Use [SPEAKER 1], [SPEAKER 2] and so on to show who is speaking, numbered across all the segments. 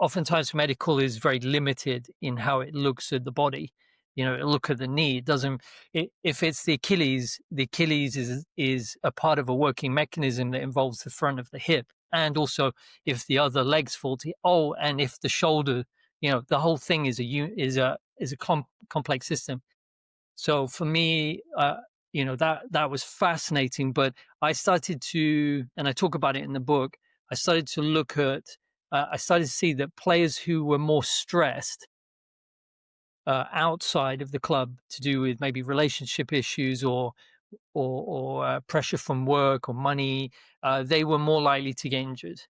[SPEAKER 1] oftentimes medical is very limited in how it looks at the body. It look at the knee. It doesn't. If it's the Achilles is a part of a working mechanism that involves the front of the hip, and also if the other leg's faulty. Oh, and if the shoulder, the whole thing is a complex system. So for me, that was fascinating. But I started to, and I talk about it in the book. I started to look at. I started to see that players who were more stressed outside of the club, to do with maybe relationship issues or pressure from work or money, they were more likely to get injured.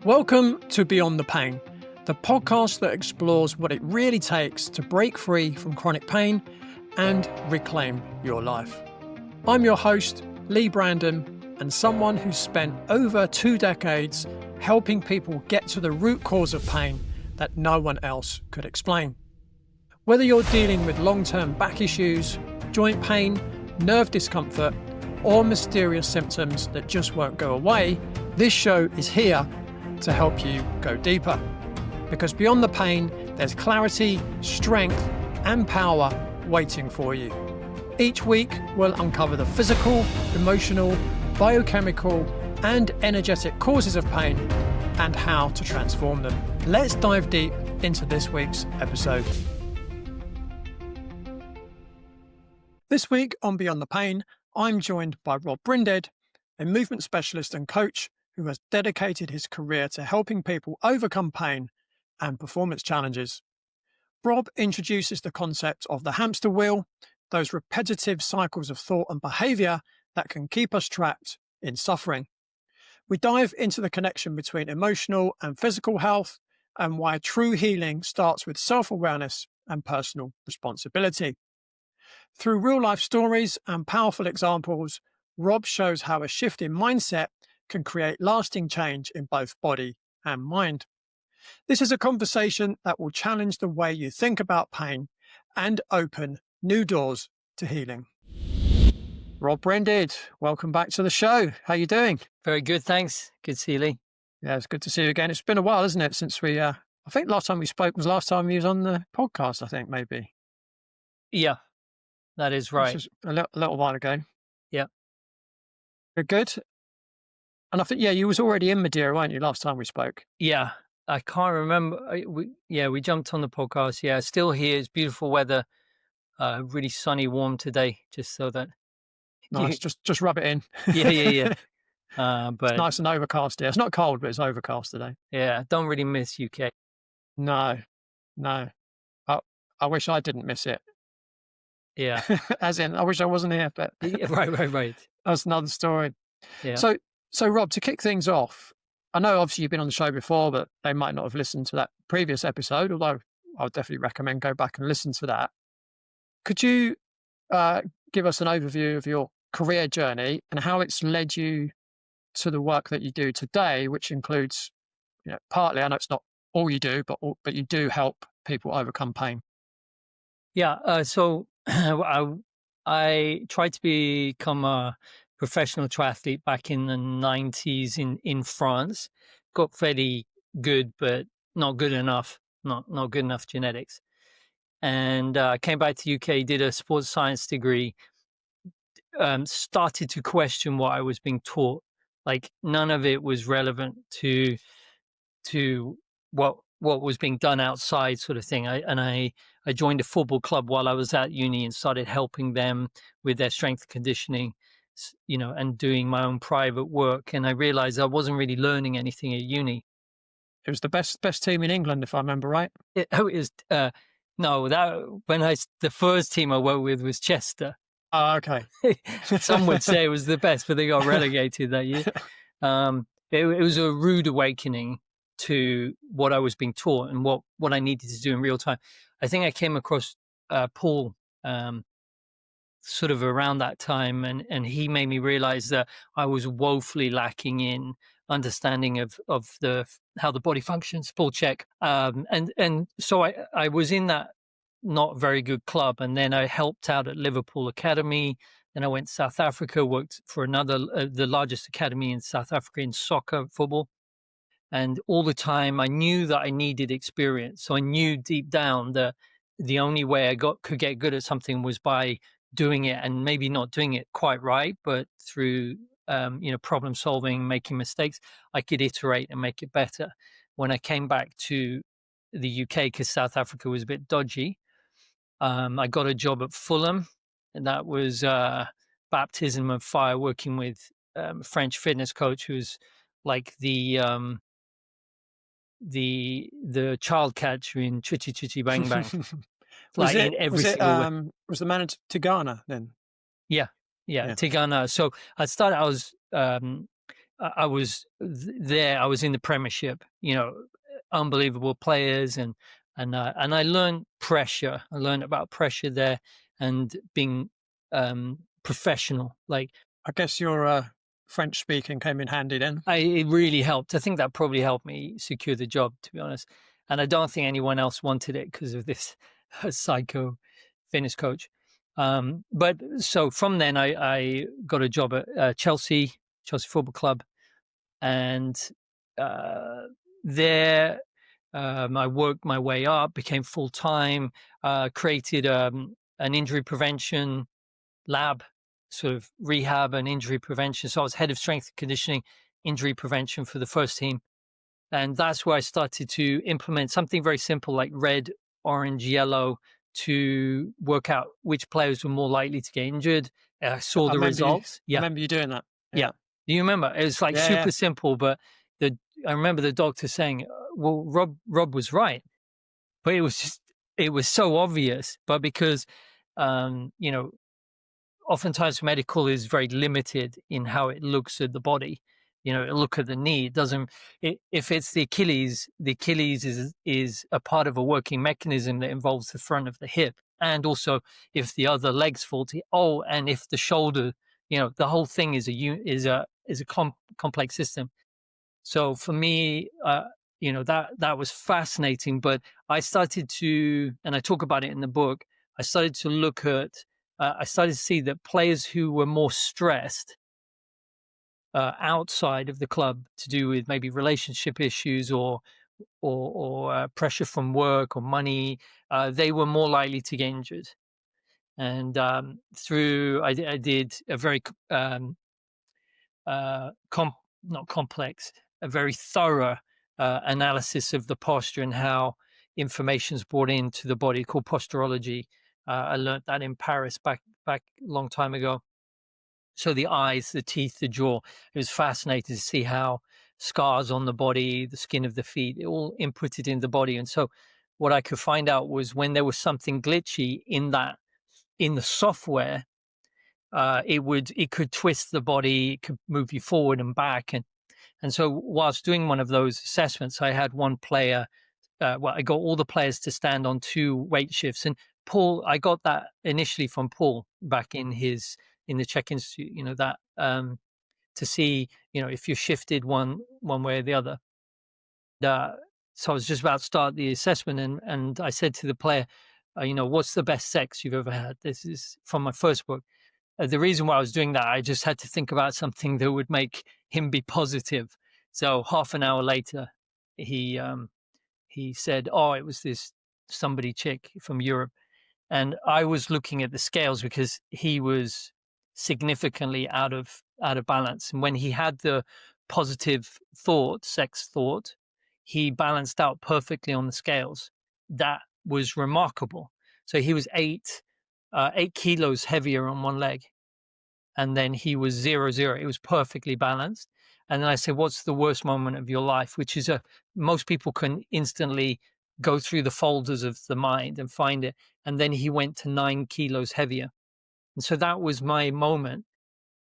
[SPEAKER 2] Welcome to Beyond the Pain, the podcast that explores what it really takes to break free from chronic pain and reclaim your life. I'm your host, Leigh Brandon, and someone who's spent over 2 decades helping people get to the root cause of pain that no one else could explain. Whether you're dealing with long-term back issues, joint pain, nerve discomfort, or mysterious symptoms that just won't go away, this show is here to help you go deeper. Because beyond the pain, there's clarity, strength, and power waiting for you. Each week, we'll uncover the physical, emotional, biochemical, and energetic causes of pain and how to transform them. Let's dive deep into this week's episode. This week on Beyond the Pain, I'm joined by Rob Brinded, a movement specialist and coach who has dedicated his career to helping people overcome pain and performance challenges. Rob introduces the concept of the hamster wheel, those repetitive cycles of thought and behavior that can keep us trapped in suffering. We dive into the connection between emotional and physical health and why true healing starts with self-awareness and personal responsibility. Through real-life stories and powerful examples, Rob shows how a shift in mindset can create lasting change in both body and mind. This is a conversation that will challenge the way you think about pain and open new doors to healing. Rob Brinded, welcome back to the show. How are you doing?
[SPEAKER 1] Very good, thanks. Good to see you, Leigh.
[SPEAKER 2] Yeah, it's good to see you again. It's been a while, isn't it, since we, I think last time we spoke was last time you was on the podcast, I think, maybe.
[SPEAKER 1] Yeah, that is right.
[SPEAKER 2] This was a little while ago.
[SPEAKER 1] Yeah.
[SPEAKER 2] Good. And I think, you was already in Madeira, weren't you, last time we spoke?
[SPEAKER 1] Yeah, I can't remember. We jumped on the podcast. Yeah, still here. It's beautiful weather. Really sunny, warm today, just so that...
[SPEAKER 2] Nice, just rub it in.
[SPEAKER 1] Yeah. But
[SPEAKER 2] it's nice and overcast here. It's not cold, but it's overcast today.
[SPEAKER 1] Yeah, don't really miss UK.
[SPEAKER 2] No. I wish I didn't miss it.
[SPEAKER 1] Yeah.
[SPEAKER 2] As in, I wish I wasn't here, but...
[SPEAKER 1] Yeah, right.
[SPEAKER 2] That's another story.
[SPEAKER 1] Yeah.
[SPEAKER 2] So Rob, to kick things off, I know obviously you've been on the show before, but they might not have listened to that previous episode, although I would definitely recommend go back and listen to that. Could you give us an overview of your career journey and how it's led you to the work that you do today, which includes, partly, I know it's not all you do, but you do help people overcome pain?
[SPEAKER 1] Yeah. So I tried to become a professional triathlete back in the 90s in France. Got fairly good, but not good enough. Not good enough genetics. And came back to UK, did a sports science degree. Started to question what I was being taught. Like none of it was relevant to what was being done outside, sort of thing. I joined a football club while I was at uni and started helping them with their strength conditioning, and doing my own private work. And I realized I wasn't really learning anything at uni.
[SPEAKER 2] It was the best team in England, if I remember right.
[SPEAKER 1] It was no, the first team I worked with was Chester.
[SPEAKER 2] Oh, okay.
[SPEAKER 1] Some would say it was the best, but they got relegated that year. It was a rude awakening to what I was being taught and what I needed to do in real time. I think I came across Paul sort of around that time, and he made me realize that I was woefully lacking in understanding of how the body functions. Paul Check, and so I was in that not very good club, and then I helped out at Liverpool Academy. Then I went to South Africa, worked for another the largest academy in South Africa in soccer, football. And all the time I knew that I needed experience. So I knew deep down that the only way could get good at something was by doing it, and maybe not doing it quite right, but through problem solving, making mistakes, I could iterate and make it better. When I came back to the UK, because South Africa was a bit dodgy, I got a job at Fulham, and that was baptism of fire, working with a French fitness coach who's like the child catcher in Chitty Chitty Bang Bang,
[SPEAKER 2] Was
[SPEAKER 1] like
[SPEAKER 2] it
[SPEAKER 1] in every single way.
[SPEAKER 2] was the manager Tigana then?
[SPEAKER 1] Yeah, yeah,
[SPEAKER 2] Yeah.
[SPEAKER 1] Tigana. So I started. I was there. I was in the Premiership. Unbelievable players, and I learned pressure. I learned about pressure there, and being professional. Like,
[SPEAKER 2] I guess your French speaking came in handy then.
[SPEAKER 1] it really helped. I think that probably helped me secure the job, to be honest. And I don't think anyone else wanted it because of this psycho fitness coach. But so from then, I got a job at Chelsea Football Club, and uh, there I worked my way up, became full time, created an injury prevention lab, sort of rehab and injury prevention. So I was head of strength and conditioning, injury prevention for the first team. And that's where I started to implement something very simple like red, orange, yellow to work out which players were more likely to get injured. I saw
[SPEAKER 2] I
[SPEAKER 1] the
[SPEAKER 2] remember you.
[SPEAKER 1] results.
[SPEAKER 2] I
[SPEAKER 1] Yeah.
[SPEAKER 2] remember you doing that.
[SPEAKER 1] Yeah.
[SPEAKER 2] Yeah.
[SPEAKER 1] Do you remember? It was like
[SPEAKER 2] Yeah. Yeah.
[SPEAKER 1] super simple, but the I remember the doctor saying, "Well, Rob was right," but it was so obvious. But because um, you know, oftentimes medical is very limited in how it looks at the body. It look at the knee. It doesn't. If it's the Achilles is a part of a working mechanism that involves the front of the hip, and also if the other leg's faulty. Oh, and if the shoulder, the whole thing is a complex system. So for me, that was fascinating. But I started to, and I talk about it in the book. I started to look at. I started to see that players who were more stressed outside of the club, to do with maybe relationship issues or pressure from work or money, they were more likely to get injured. And I did a very uh, com- not complex, a very thorough analysis of the posture and how information is brought into the body, called posturology. I learned that in Paris back a long time ago. So the eyes, the teeth, the jaw. It was fascinating to see how scars on the body, the skin of the feet, it all inputted in the body. And so what I could find out was when there was something glitchy in the software, it could twist the body, it could move you forward and back. And so whilst doing one of those assessments, I had one player, I got all the players to stand on two weight shifts. And Paul, I got that initially from Paul back in the Czech Institute, to see, if you shifted one way or the other. Uh, so I was just about to start the assessment, and I said to the player, what's the best sex you've ever had? This is from my first book. The reason why I was doing that, I just had to think about something that would make him be positive. So half an hour later, he said, "Oh, it was this somebody chick from Europe." And I was looking at the scales because he was significantly out of balance. And when he had the positive thought, sex thought, he balanced out perfectly on the scales. That was remarkable. So he was 8 kilos heavier on one leg, and then he was 0 0. It was perfectly balanced. And then I said, "What's the worst moment of your life?" Which is most people can instantly go through the folders of the mind and find it. And then he went to 9 kilos heavier. And so that was my moment.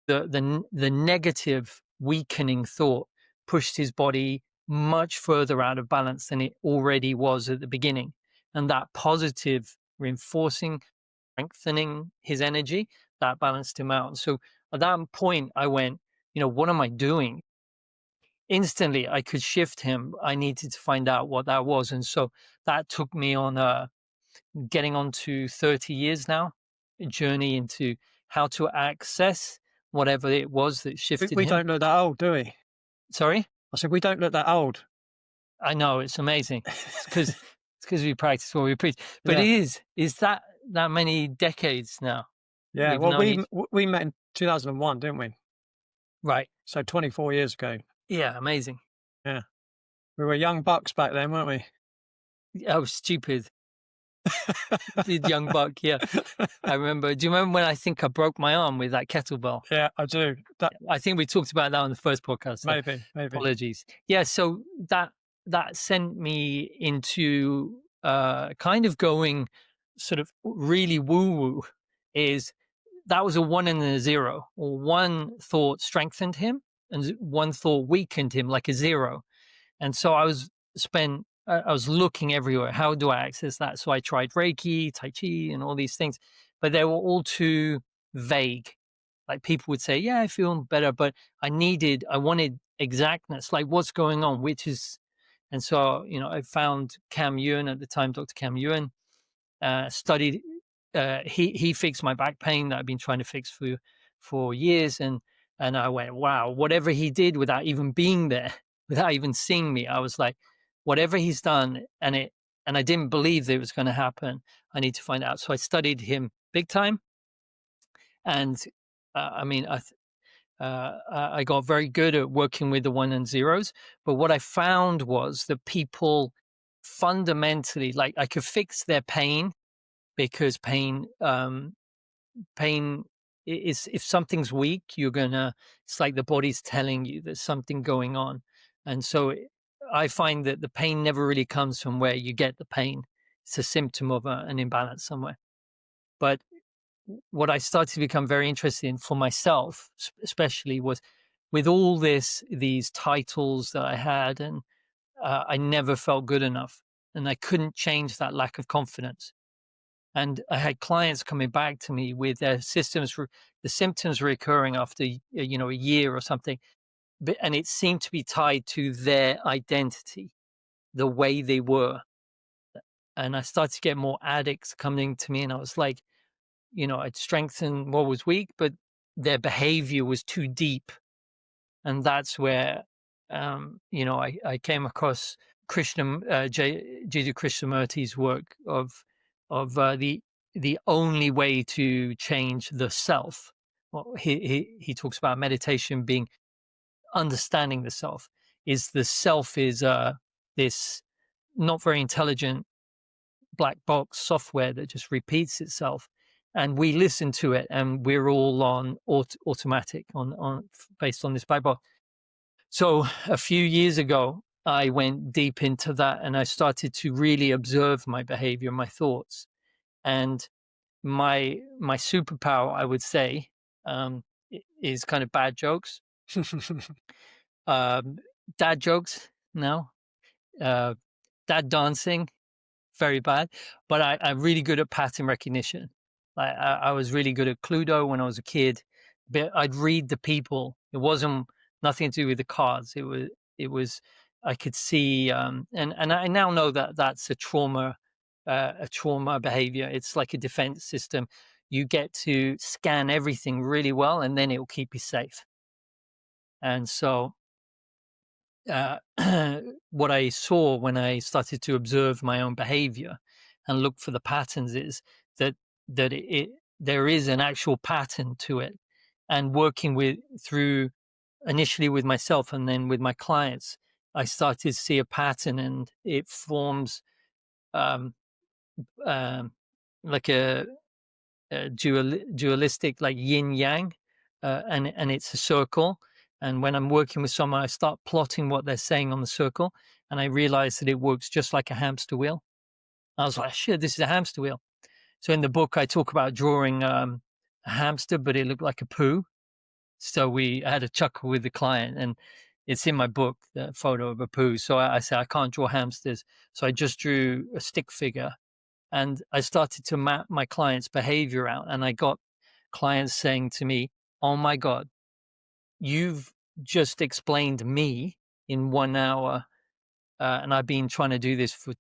[SPEAKER 1] The negative weakening thought pushed his body much further out of balance than it already was at the beginning. And that positive reinforcing, strengthening his energy, that balanced him out. And so at that point, I went, what am I doing? Instantly, I could shift him. I needed to find out what that was. And so that took me on getting on to 30 years now, a journey into how to access whatever it was that shifted
[SPEAKER 2] We
[SPEAKER 1] him.
[SPEAKER 2] don't know that old, do we?
[SPEAKER 1] Sorry?
[SPEAKER 2] I said, we don't look that old.
[SPEAKER 1] I know, it's amazing. It's because we practice what we preach. But
[SPEAKER 2] Yeah.
[SPEAKER 1] it is that many decades now.
[SPEAKER 2] Yeah.
[SPEAKER 1] We've
[SPEAKER 2] Well,
[SPEAKER 1] known each.
[SPEAKER 2] we met in 2001, didn't we?
[SPEAKER 1] Right.
[SPEAKER 2] So 24 years ago.
[SPEAKER 1] Yeah, amazing.
[SPEAKER 2] Yeah. We were young bucks back then, weren't we?
[SPEAKER 1] I was stupid. Did young buck, yeah. I remember. Do you remember when I think I broke my arm with that kettlebell?
[SPEAKER 2] Yeah, I do. That
[SPEAKER 1] I think we talked about that on the first podcast. So
[SPEAKER 2] maybe.
[SPEAKER 1] apologies. Yeah, so that sent me into kind of going sort of really woo-woo. Is that was a 1 and a 0, or one thought strengthened him and one thought weakened him, like a 0. And so I was looking everywhere. How do I access that? So I tried Reiki, Tai Chi, and all these things, but they were all too vague. Like people would say, yeah, I feel better, but I wanted exactness, like what's going on, and so, I found Cam Ewan at the time, Dr. Cam Ewan, studied, he fixed my back pain that I've been trying to fix for years. And I went, wow, whatever he did without even being there, without even seeing me, I was like, whatever he's done, and I didn't believe that it was going to happen. I need to find out. So I studied him big time. And I mean, I got very good at working with the 1 and 0s. But what I found was that people fundamentally, like, I could fix their pain, because pain is, if something's weak, it's like the body's telling you there's something going on. And so I find that the pain never really comes from where you get the pain. It's a symptom of an imbalance somewhere. But what I started to become very interested in for myself, especially, was with all these titles that I had, and I never felt good enough, and I couldn't change that lack of confidence. And I had clients coming back to me with their the symptoms recurring after a year or something, and it seemed to be tied to their identity, the way they were. And I started to get more addicts coming to me, and I was like, I'd strengthen what was weak, but their behavior was too deep. And that's where, I came across Jiddu Krishnamurti's work of the only way to change the self. Well, he talks about meditation being understanding the self. The self is this not very intelligent black box software that just repeats itself, and we listen to it, and we're all on automatic on based on this black box. So a few years ago, I went deep into that, and I started to really observe my behavior, my thoughts. And my superpower, I would say, is kind of bad jokes, um, dad jokes. No, dad dancing, very bad. But I'm really good at pattern recognition. I was really good at Cluedo when I was a kid. But I'd read the people. It wasn't nothing to do with the cards. It was I could see, and I now know that that's a trauma behavior. It's like a defense system. You get to scan everything really well, and then it will keep you safe. And so, what I saw when I started to observe my own behavior and look for the patterns is that there is an actual pattern to it. And working through initially with myself and then with my clients, I started to see a pattern, and it forms um, like a dualistic, like yin yang, and it's a circle. And when I'm working with someone, I start plotting what they're saying on the circle, and I realize that it works just like a hamster wheel. I was like, shit, this is a hamster wheel. So in the book, I talk about drawing a hamster, but it looked like a poo. So we had a chuckle with the client, and it's in my book, the photo of a poo. So I said, I can't draw hamsters. So I just drew a stick figure, and I started to map my clients' behavior out. And I got clients saying to me, oh my God, you've just explained me in 1 hour. And I've been trying to do this for,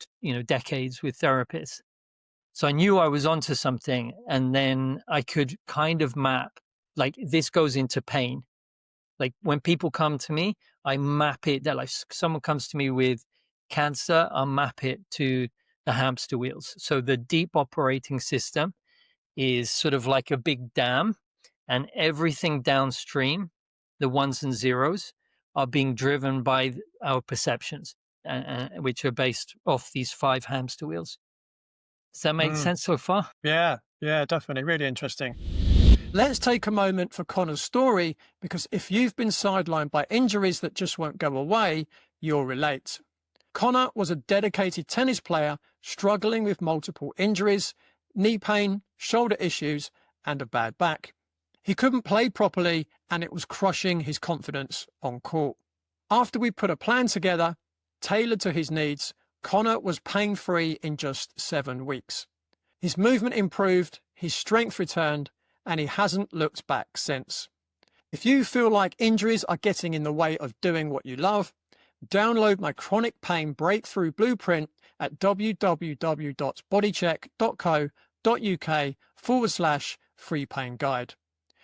[SPEAKER 1] decades with therapists. So I knew I was onto something. And then I could kind of map, like, this goes into pain. Like when people come to me, I map it. That like someone comes to me with cancer, I'll map it to the hamster wheels. So the deep operating system is sort of like a big dam, and everything downstream, the ones and zeros, are being driven by our perceptions, which are based off these 5 hamster wheels. Does that make
[SPEAKER 2] Mm,
[SPEAKER 1] sense so far?
[SPEAKER 2] yeah, yeah, definitely. Really interesting. Let's take a moment for Connor's story because if you've been sidelined by injuries that just won't go away, you'll relate. Connor was a dedicated tennis player struggling with multiple injuries, knee pain, shoulder issues, and a bad back. He couldn't play properly and it was crushing his confidence on court. After we put a plan together, tailored to his needs, Connor was pain free in just 7 weeks. His movement improved, his strength returned, and he hasn't looked back since. If you feel like injuries are getting in the way of doing what you love, download my chronic pain breakthrough blueprint at www.bodycheck.co.uk/free pain guide.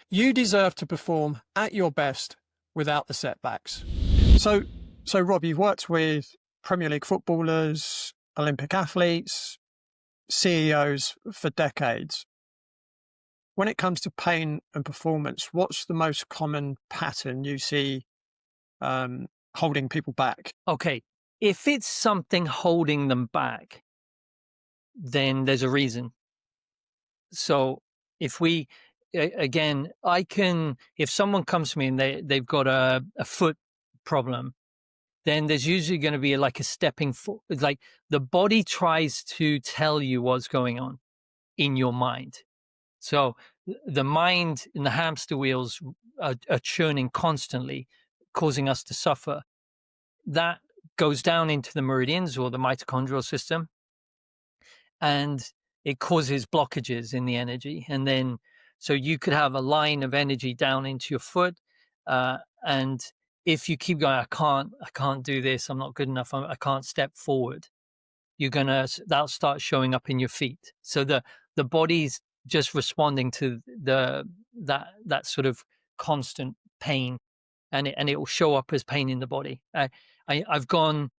[SPEAKER 2] You deserve to perform at your best without the setbacks. So, Rob, you've worked with Premier League footballers, Olympic athletes, CEOs for decades. When it comes to pain and performance, what's the most common pattern you see holding people back?
[SPEAKER 1] Okay. If it's something holding them back, then there's a reason. So if we, again, if someone comes to me and they've got a foot problem, then there's usually going to be like a stepping foot. Like the body tries to tell you what's going on in your mind. So the mind and the hamster wheels are churning constantly, causing us to suffer. That goes down into the meridians or the mitochondrial system, and it causes blockages in the energy. And then, so you could have a line of energy down into your foot, and if you keep going, I can't do this. I'm not good enough. I can't step forward. That'll start showing up in your feet. So the body's just responding to that sort of constant pain, and it will show up as pain in the body. I've gone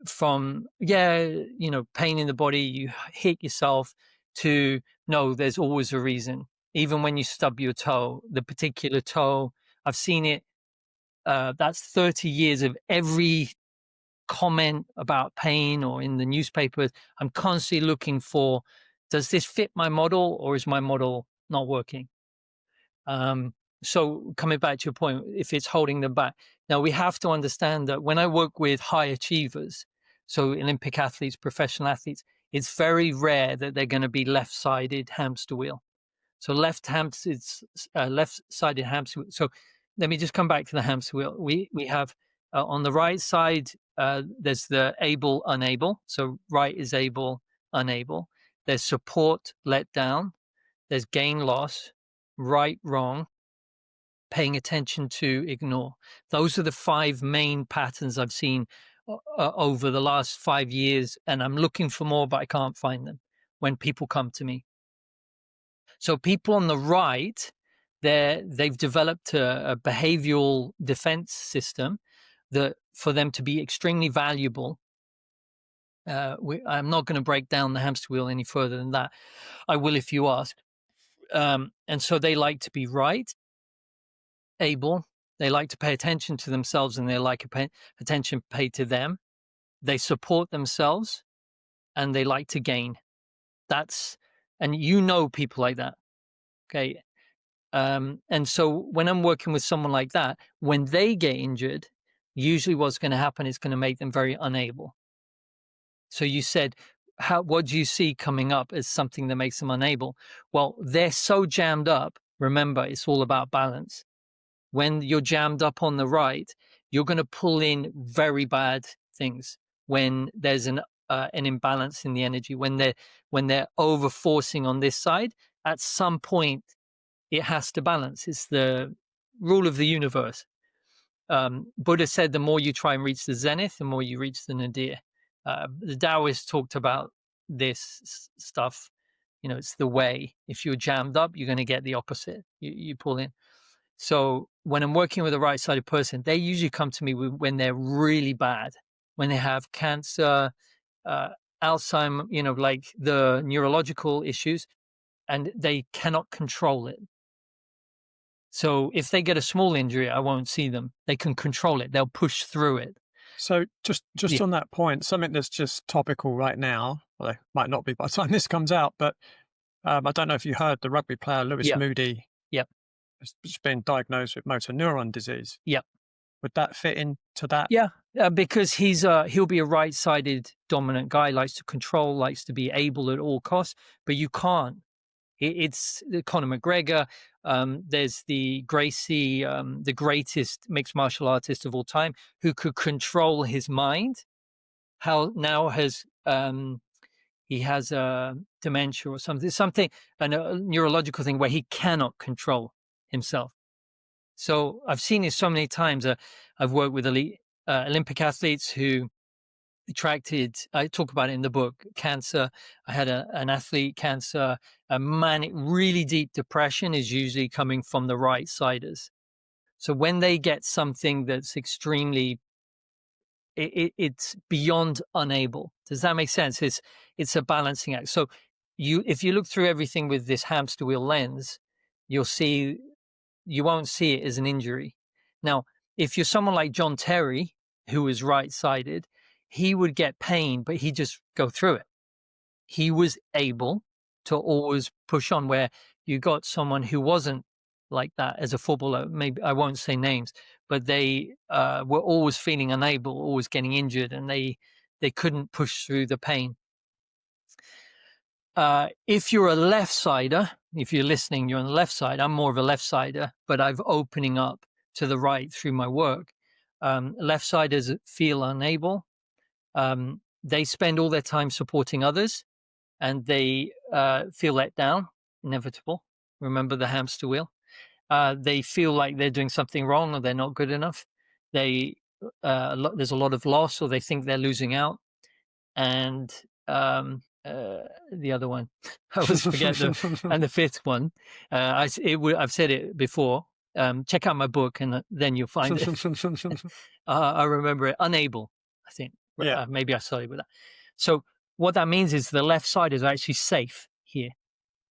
[SPEAKER 1] from pain in the body, you hit yourself, to no, there's always a reason. Even when you stub your toe, the particular toe, I've seen it. That's 30 years of every comment about pain or in the newspapers. I'm constantly looking for, does this fit my model or is my model not working? So coming back to your point, if it's holding them back, now we have to understand that when I work with high achievers, so Olympic athletes, professional athletes, it's very rare that they're going to be left-sided hamster wheel. So left-sided hamster wheel. So let me just come back to the hamster wheel. We have on the right side, there's the able, unable. So right is able, unable. There's support, let down. There's gain, loss, right, wrong, paying attention to, ignore. Those are the 5 main patterns I've seen over the last 5 years, and I'm looking for more, but I can't find them when people come to me. So people on the right, they've developed a behavioral defense system that for them to be extremely valuable. I'm not going to break down the hamster wheel any further than that. I will if you ask. And so they like to be right, able. They like to pay attention to themselves, and they like attention paid to them. They support themselves, and they like to gain. And people like that. Okay. And so when I'm working with someone like that, when they get injured, usually what's going to happen is going to make them very unable. So you said, what do you see coming up as something that makes them unable? Well, they're so jammed up. Remember, it's all about balance. When you're jammed up on the right, you're going to pull in very bad things. When there's an imbalance in the energy, when they're over forcing on this side, at some point it has to balance. It's the rule of the universe. Buddha said the more you try and reach the zenith, the more you reach the nadir. The Taoists talked about this stuff. It's the way. If you're jammed up, you're going to get the opposite. You pull in. So when I'm working with a right-sided person, they usually come to me when they're really bad, when they have cancer, uh, Alzheimer, like the neurological issues, and they cannot control it. So if they get a small injury, I won't see them. They can control it. They'll push through it.
[SPEAKER 2] So just
[SPEAKER 1] Yeah.
[SPEAKER 2] on that point, something that's just topical right now, well, it might not be by the time this comes out, but I don't know if you heard the rugby player Lewis
[SPEAKER 1] Yeah.
[SPEAKER 2] Moody
[SPEAKER 1] Yep.
[SPEAKER 2] has been diagnosed with motor neuron disease.
[SPEAKER 1] Yep.
[SPEAKER 2] Would that fit into that?
[SPEAKER 1] Yeah. Because he'll be a right-sided dominant guy, likes to control, likes to be able at all costs, but you can't. It's Conor McGregor. There's the Gracie, the greatest mixed martial artist of all time, who could control his mind. How now has he has a dementia or something, a neurological thing where he cannot control himself. So I've seen it so many times. I've worked with elite Olympic athletes who attracted, I talk about it in the book, cancer. I had an athlete cancer, a manic, really deep depression is usually coming from the right siders. So when they get something that's extremely, it's beyond unable. Does that make sense? It's a balancing act. So if you look through everything with this hamster wheel lens, you won't see it as an injury. Now, if you're someone like John Terry, who is right-sided, he would get pain, but he'd just go through it. He was able to always push on, where you got someone who wasn't like that as a footballer. Maybe I won't say names, but they were always feeling unable, always getting injured, and they couldn't push through the pain. If you're a left-sider, if you're listening, you're on the left side. I'm more of a left-sider, but I've opening up to the right through my work. Left-siders feel unable. They spend all their time supporting others, and they feel let down, inevitable. Remember the hamster wheel. They feel like they're doing something wrong or they're not good enough. There's a lot of loss, or they think they're losing out. And the other one, I always forget and the fifth one. I've said it before. Check out my book, and then you'll find it. I remember it. Unable, I think.
[SPEAKER 2] Yeah.
[SPEAKER 1] Maybe I started with that. So what that means is the left side is actually safe here.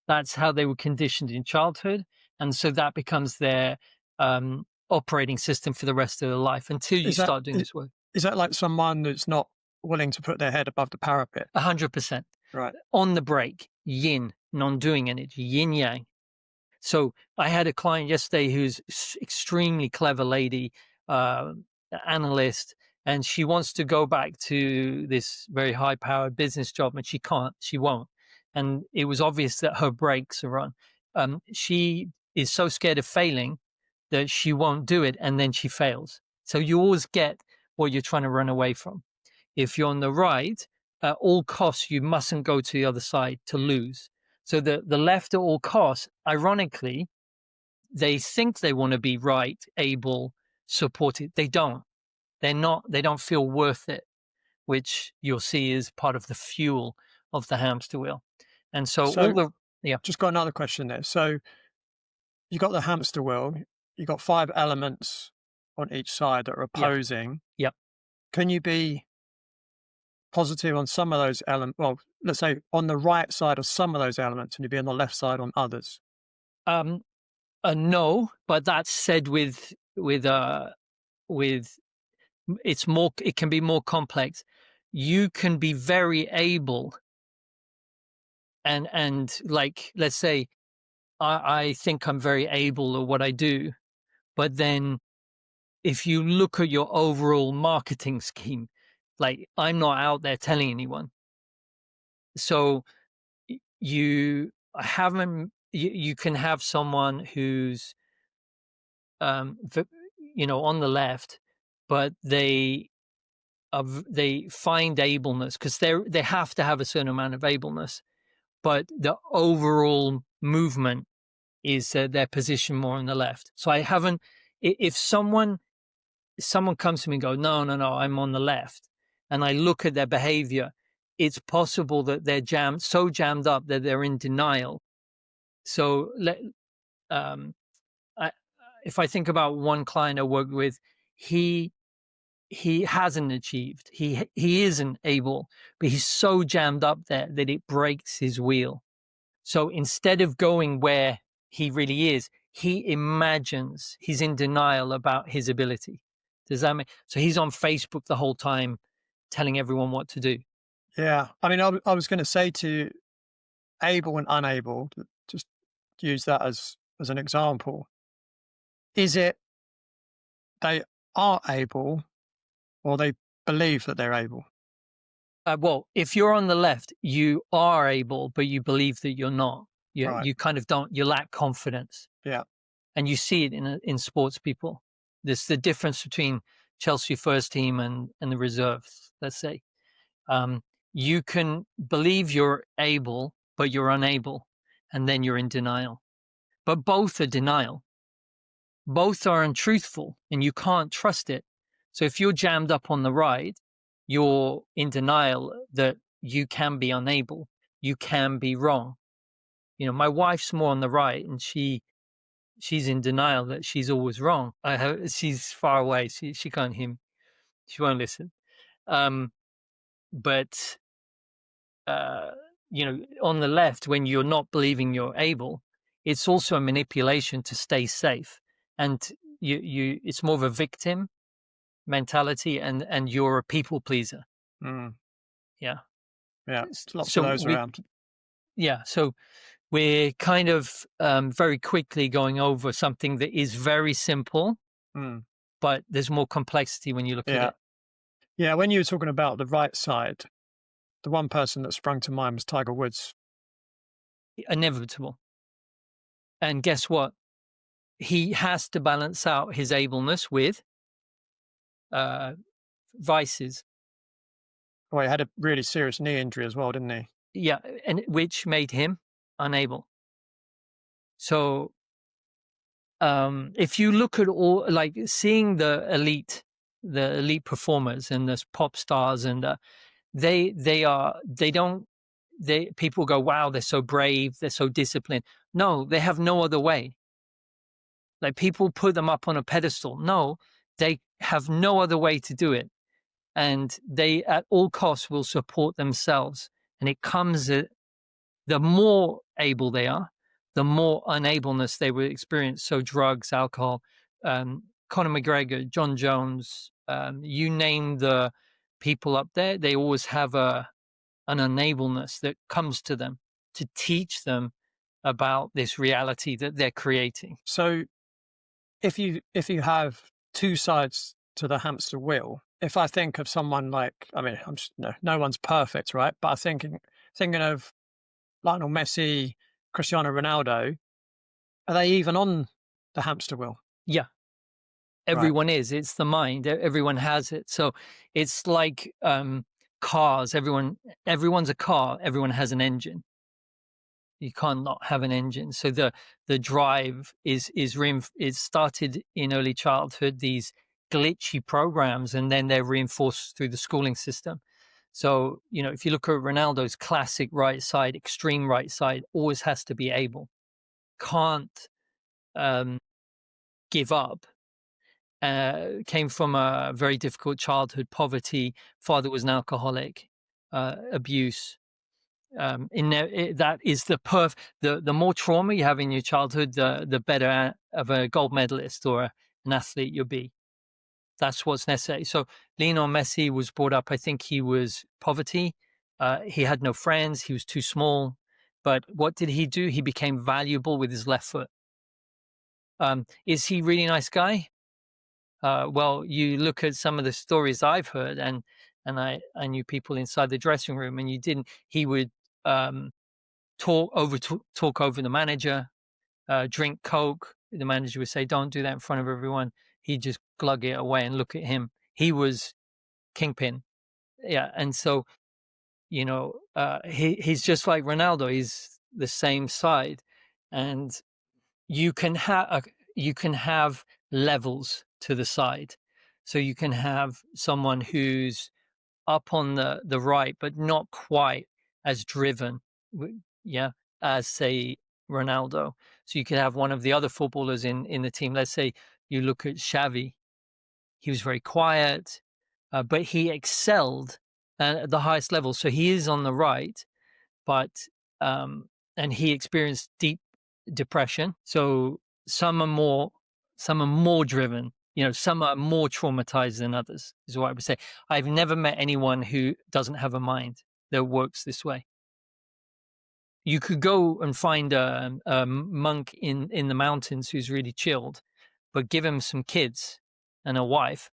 [SPEAKER 1] That's how they were conditioned in childhood, and so that becomes their operating system for the rest of their life until you start doing this work.
[SPEAKER 2] Is that like someone that's not willing to put their head above the parapet?
[SPEAKER 1] 100%.
[SPEAKER 2] Right.
[SPEAKER 1] On the break, yin, non-doing energy, yin yang. So I had a client yesterday who's extremely clever lady, analyst, and she wants to go back to this very high-powered business job, and she can't, she won't. And it was obvious that her brakes are on. She is so scared of failing that she won't do it, and then she fails. So you always get what you're trying to run away from. If you're on the right, at all costs, you mustn't go to the other side to lose. So the left at all costs, ironically, they think they want to be right, able, supported. They don't. They're not. They don't feel worth it, which you'll see is part of the fuel of the hamster wheel. And so
[SPEAKER 2] just got another question there. So you got the hamster wheel. You got 5 elements on each side that are opposing.
[SPEAKER 1] Yep.
[SPEAKER 2] Can you be positive on some of those elements? Well, let's say on the right side of some of those elements, and you be on the left side on others.
[SPEAKER 1] No, but that's said with it's more. It can be more complex. You can be very able, and like, let's say, I think I'm very able at what I do, but then if you look at your overall marketing scheme, like, I'm not out there telling anyone. So you can have someone who's on the left, but they find ableness because they have to have a certain amount of ableness, but the overall movement is their position more on the left. So I haven't. If someone comes to me and go, no, I'm on the left, and I look at their behavior, it's possible that they're jammed up that they're in denial. So if I think about one client I worked with, he he hasn't achieved. He isn't able, but he's so jammed up there that it breaks his wheel. So instead of going where he really is, he imagines, he's in denial about his ability. Does that make so? He's on Facebook the whole time telling everyone what to do.
[SPEAKER 2] Yeah. I mean, I was going to say to able and unable, just use that as an example. Is it they are able or they believe that they're able?
[SPEAKER 1] Well, if you're on the left, you are able, but you believe that you're not.
[SPEAKER 2] Right.
[SPEAKER 1] You kind of don't. You lack confidence,
[SPEAKER 2] Yeah.
[SPEAKER 1] and you see it in sports people. There's the difference between Chelsea first team and the reserves. Let's say you can believe you're able, but you're unable, and then you're in denial. But both are denial. Both are untruthful, and you can't trust it. So if you're jammed up on the right, you're in denial that you can be unable, you can be wrong. You know, my wife's more on the right, and she's in denial that she's always wrong. She's far away; she can't hear me. She won't listen. Um, but uh, you know, on the left, when you're not believing you're able, it's also a manipulation to stay safe, and it's more of a victim mentality, and you're a people pleaser.
[SPEAKER 2] Mm,
[SPEAKER 1] Yeah.
[SPEAKER 2] yeah. There's lots of
[SPEAKER 1] So
[SPEAKER 2] those around.
[SPEAKER 1] so we're kind of very quickly going over something that is very simple,
[SPEAKER 2] Mm,
[SPEAKER 1] but there's more complexity when you look at
[SPEAKER 2] yeah.
[SPEAKER 1] it.
[SPEAKER 2] Yeah. When you were talking about the right side, the one person that sprung to mind was Tiger Woods.
[SPEAKER 1] Inevitable. And guess what? He has to balance out his ableness with uh, vices.
[SPEAKER 2] Well, he had a really serious knee injury as well, didn't he?
[SPEAKER 1] Yeah, and which made him unable. So if you look at all, like seeing the elite performers and the pop stars, and they don't, they people go, wow, they're so brave, they're so disciplined. No, they have no other way. Like, people put them up on a pedestal. No, they have no other way to do it, and they at all costs will support themselves. And it comes at the more able they are, the more unableness they will experience. So drugs, alcohol, Conor McGregor, John Jones, you name the people up there, they always have an unableness that comes to them to teach them about this reality that they're creating.
[SPEAKER 2] So if you have two sides to the hamster wheel, if I think of someone like, I mean, no one's perfect, right? But I thinking of Lionel Messi, Cristiano Ronaldo, are they even on the hamster wheel?
[SPEAKER 1] Yeah,
[SPEAKER 2] Right.
[SPEAKER 1] everyone is. It's the mind. Everyone has it. So it's like cars. Everyone's a car. Everyone has an engine. You can't not have an engine. So the drive is started in early childhood. These glitchy programs, and then they're reinforced through the schooling system. So if you look at Ronaldo's classic right side, extreme right side, always has to be able. Can't um, give up. Came from a very difficult childhood, poverty. Father was an alcoholic, abuse. That is the more trauma you have in your childhood, the better of a gold medalist or an athlete you'll be. That's what's necessary. So Lionel Messi was brought up, I think he was poverty. He had no friends. He was too small. But what did he do? He became valuable with his left foot. Is he a really nice guy? Well, you look at some of the stories I've heard, and I knew people inside the dressing room, and you didn't. He would um, talk over the manager, drink coke. The manager would say, "Don't do that in front of everyone." He'd just glug it away and look at him. He was kingpin, yeah. And so he's just like Ronaldo. He's the same side, and you can have levels to the side. So you can have someone who's up on the right, but not quite as driven, yeah, as say Ronaldo. So you could have one of the other footballers in the team. Let's say you look at Xavi. He was very quiet, but he excelled at the highest level. So he is on the right, but um, and he experienced deep depression. So some are more driven. You know, some are more traumatized than others. Is what I would say. I've never met anyone who doesn't have a mind that works this way. You could go and find a monk in the mountains who's really chilled, but give him some kids and a wife,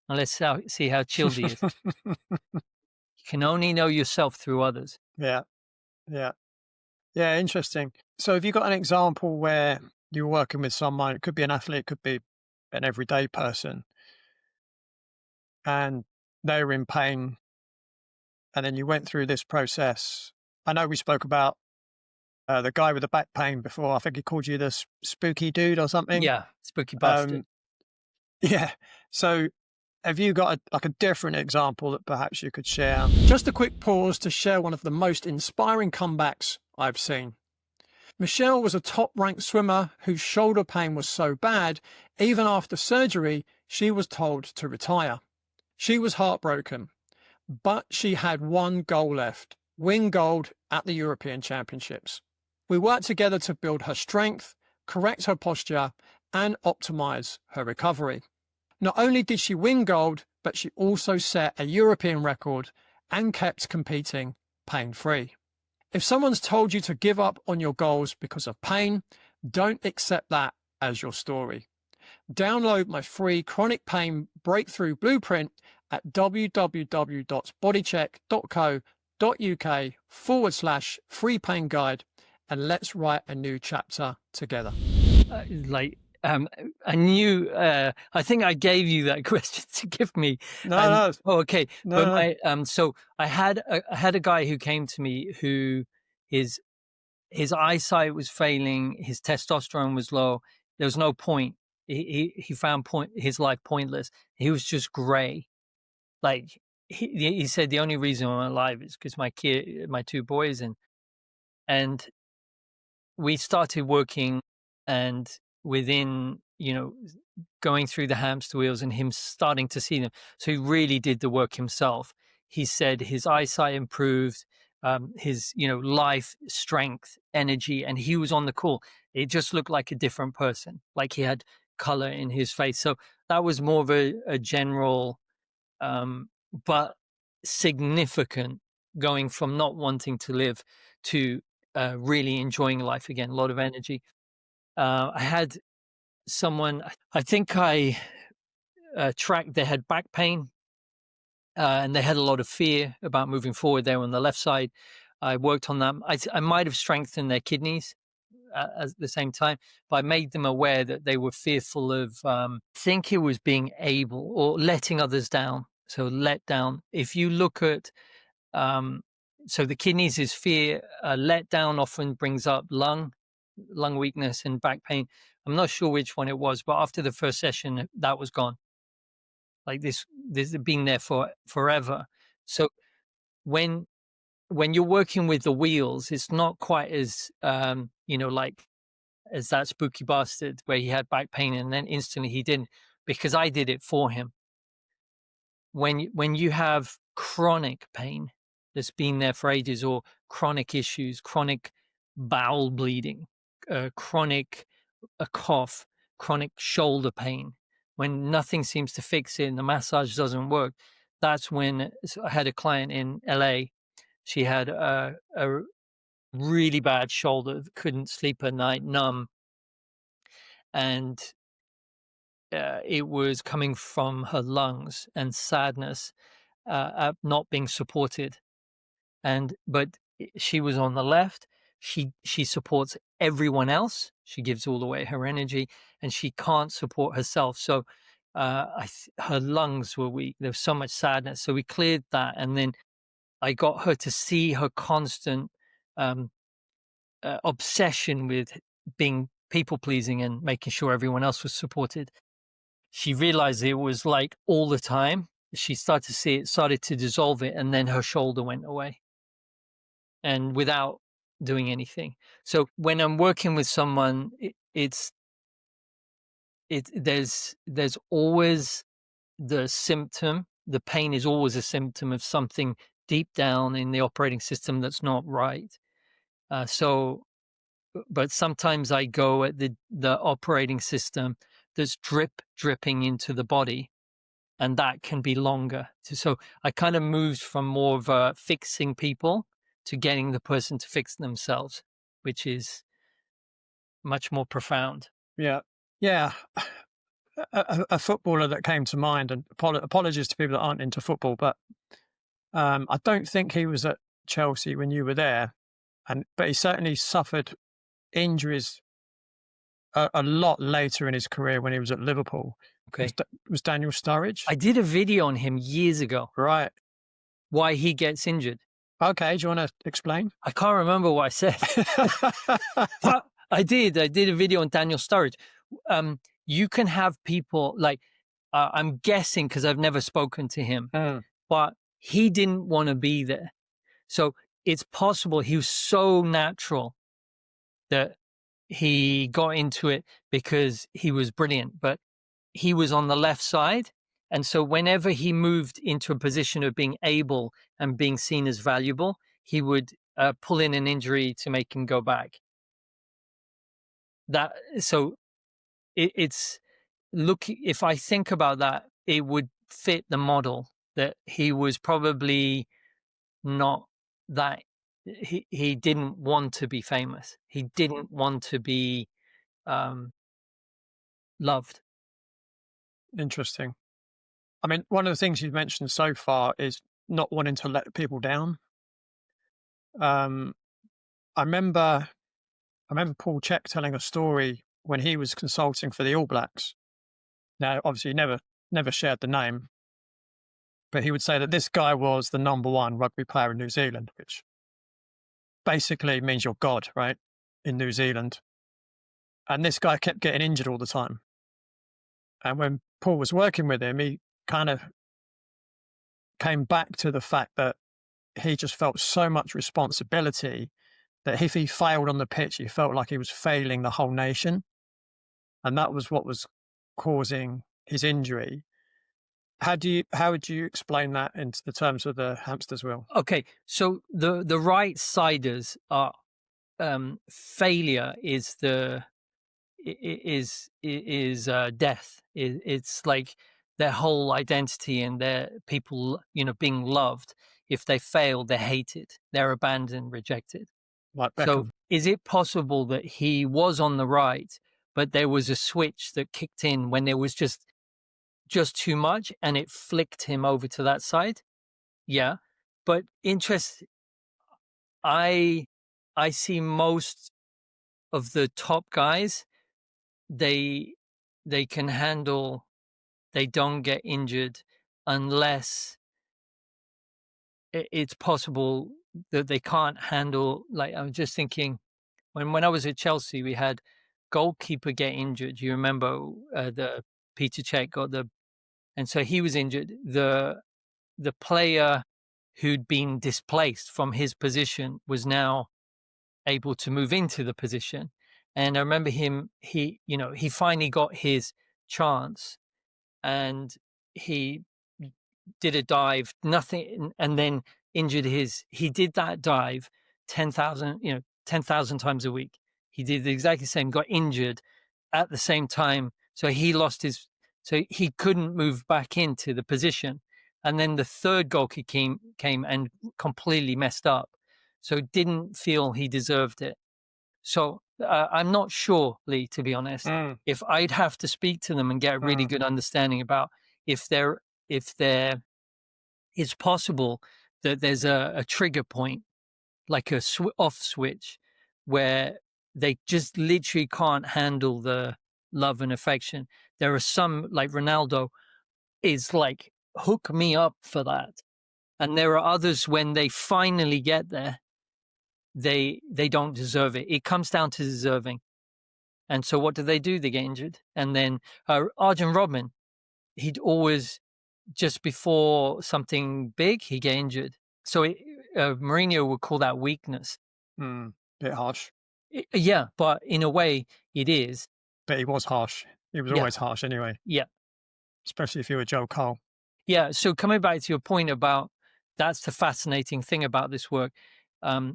[SPEAKER 1] and see how chilled he is. You can only know yourself through others.
[SPEAKER 2] Yeah, yeah, yeah. Interesting. So, have you got an example where you're working with someone? It could be an athlete, it could be an everyday person, and they're in pain, and then you went through this process. I know we spoke about the guy with the back pain before. I think he called you the spooky dude or something.
[SPEAKER 1] Yeah, spooky bastard.
[SPEAKER 2] Um, yeah. So, have you got like a different example that perhaps you could share? Just a quick pause to share one of the most inspiring comebacks I've seen. Michelle was a top-ranked swimmer whose shoulder pain was so bad, even after surgery, she was told to retire. She was heartbroken, but she had one goal left: win gold at the European Championships. We worked together to build her strength, correct her posture, and optimize her recovery. Not only did she win gold, but she also set a European record and kept competing pain-free. If someone's told you to give up on your goals because of pain, don't accept that as your story. Download my free chronic pain breakthrough blueprint at www.bodycheck.co.uk/free pain guide, and let's write a new chapter together.
[SPEAKER 1] Like I knew. I think I gave you that question to give me.
[SPEAKER 2] No,
[SPEAKER 1] Oh, okay.
[SPEAKER 2] no,
[SPEAKER 1] But
[SPEAKER 2] no.
[SPEAKER 1] my so I had a guy who came to me who his eyesight was failing, his testosterone was low. There was no point. He found his life pointless. He was just grey. Like he said, the only reason I'm alive is because my two boys, and we started working, and within, going through the hamster wheels and him starting to see them. So he really did the work himself. He said his eyesight improved, his, life, strength, energy, and he was on the call. It just looked like a different person, like he had color in his face. So that was more of a general, but significant, going from not wanting to live to really enjoying life again, a lot of energy. I had someone, I think I tracked, they had back pain, and they had a lot of fear about moving forward. They were on the left side. I worked on them. I might have strengthened their kidneys at the same time, but I made them aware that they were fearful of, I think it was being able or letting others down. So let down. If you look at, so the kidneys is fear, let down often brings up lung weakness and back pain. I'm not sure which one it was, but after the first session, that was gone. Like this been there for forever. So when you're working with the wheels, it's not quite as like as that spooky bastard where he had back pain and then instantly he didn't, because I did it for him. When you have chronic pain that's been there for ages, or chronic issues, chronic bowel bleeding, chronic a cough, chronic shoulder pain, when nothing seems to fix it and the massage doesn't work, that's when. So I had a client in LA. She had a really bad shoulder, couldn't sleep at night, numb, and it was coming from her lungs and sadness at not being supported. But she was on the left. She supports everyone else. She gives all away her energy, and she can't support herself. So her lungs were weak. There was so much sadness. So we cleared that, and then I got her to see her constant obsession with being people pleasing and making sure everyone else was supported. She realized it was like all the time. She started to see it, started to dissolve it, and then her shoulder went away. And without doing anything. So when I'm working with someone, there's always the symptom. The pain is always a symptom of something deep down in the operating system that's not right. But sometimes I go at the operating system that's dripping into the body, and that can be longer. So I kind of moved from more of fixing people to getting the person to fix themselves, which is much more profound.
[SPEAKER 2] Yeah. Yeah. A footballer that came to mind, and apologies to people that aren't into football, but I don't think he was at Chelsea when you were there, but he certainly suffered injuries a lot later in his career when he was at Liverpool.
[SPEAKER 1] Okay.
[SPEAKER 2] Was Daniel Sturridge?
[SPEAKER 1] I did a video on him years ago,
[SPEAKER 2] Right.
[SPEAKER 1] why he gets injured.
[SPEAKER 2] Okay. Do you want to explain?
[SPEAKER 1] I can't remember what I said. But I did a video on Daniel Sturridge. You can have people like, I'm guessing because I've never spoken to him, but he didn't want to be there. So it's possible he was so natural that he got into it because he was brilliant, but he was on the left side. And so whenever he moved into a position of being able and being seen as valuable, he would pull in an injury to make him go back. It's look, if I think about that, it would fit the model that he was probably not that he didn't want to be famous. He didn't want to be loved.
[SPEAKER 2] Interesting. I mean, one of the things you've mentioned so far is not wanting to let people down. Um, I remember Paul Check telling a story when he was consulting for the All Blacks. Now, obviously, he never shared the name, but he would say that this guy was the number one rugby player in New Zealand, which basically means you're God, right? In New Zealand. And this guy kept getting injured all the time. And when Paul was working with him, he kind of came back to the fact that he just felt so much responsibility that if he failed on the pitch, he felt like he was failing the whole nation. And that was what was causing his injury. How would you explain that in the terms of the hamster's wheel?
[SPEAKER 1] Okay, so the right siders are failure is death. It's like their whole identity and their people, being loved. If they fail, they're hated, they're abandoned, rejected.
[SPEAKER 2] Like Beckham.
[SPEAKER 1] So is it possible that he was on the right, but there was a switch that kicked in when there was just too much and it flicked him over to that side? Yeah. But I see most of the top guys, they can handle, they don't get injured unless it's possible that they can't handle. Like, I'm just thinking, when I was at Chelsea, we had goalkeeper get injured. You remember the Peter Cech got and so he was injured. The player who'd been displaced from his position was now able to move into the position. And I remember he finally got his chance and he did a dive, nothing, and then he did that dive 10,000 times a week. He did the exactly same, got injured at the same time. So so he couldn't move back into the position. And then the third goalkeeper came and completely messed up. So didn't feel he deserved it. So I'm not sure, Leigh, to be honest, if I'd have to speak to them and get a really good understanding about if there is possible that there's a trigger point, like a off switch, where they just literally can't handle the love and affection. There are some, like Ronaldo, is like, hook me up for that. And there are others, when they finally get there, they don't deserve it. It comes down to deserving. And so what do? They get injured. And then Arjen Robben, he'd always, just before something big, he'd get injured. So Mourinho would call that weakness.
[SPEAKER 2] Bit harsh,
[SPEAKER 1] Yeah, but in a way, it is.
[SPEAKER 2] but he was harsh. He was
[SPEAKER 1] Yeah,
[SPEAKER 2] always harsh anyway,
[SPEAKER 1] yeah.
[SPEAKER 2] especially if you were Joe Cole.
[SPEAKER 1] Yeah. So coming back to your point about that's the fascinating thing about this work. I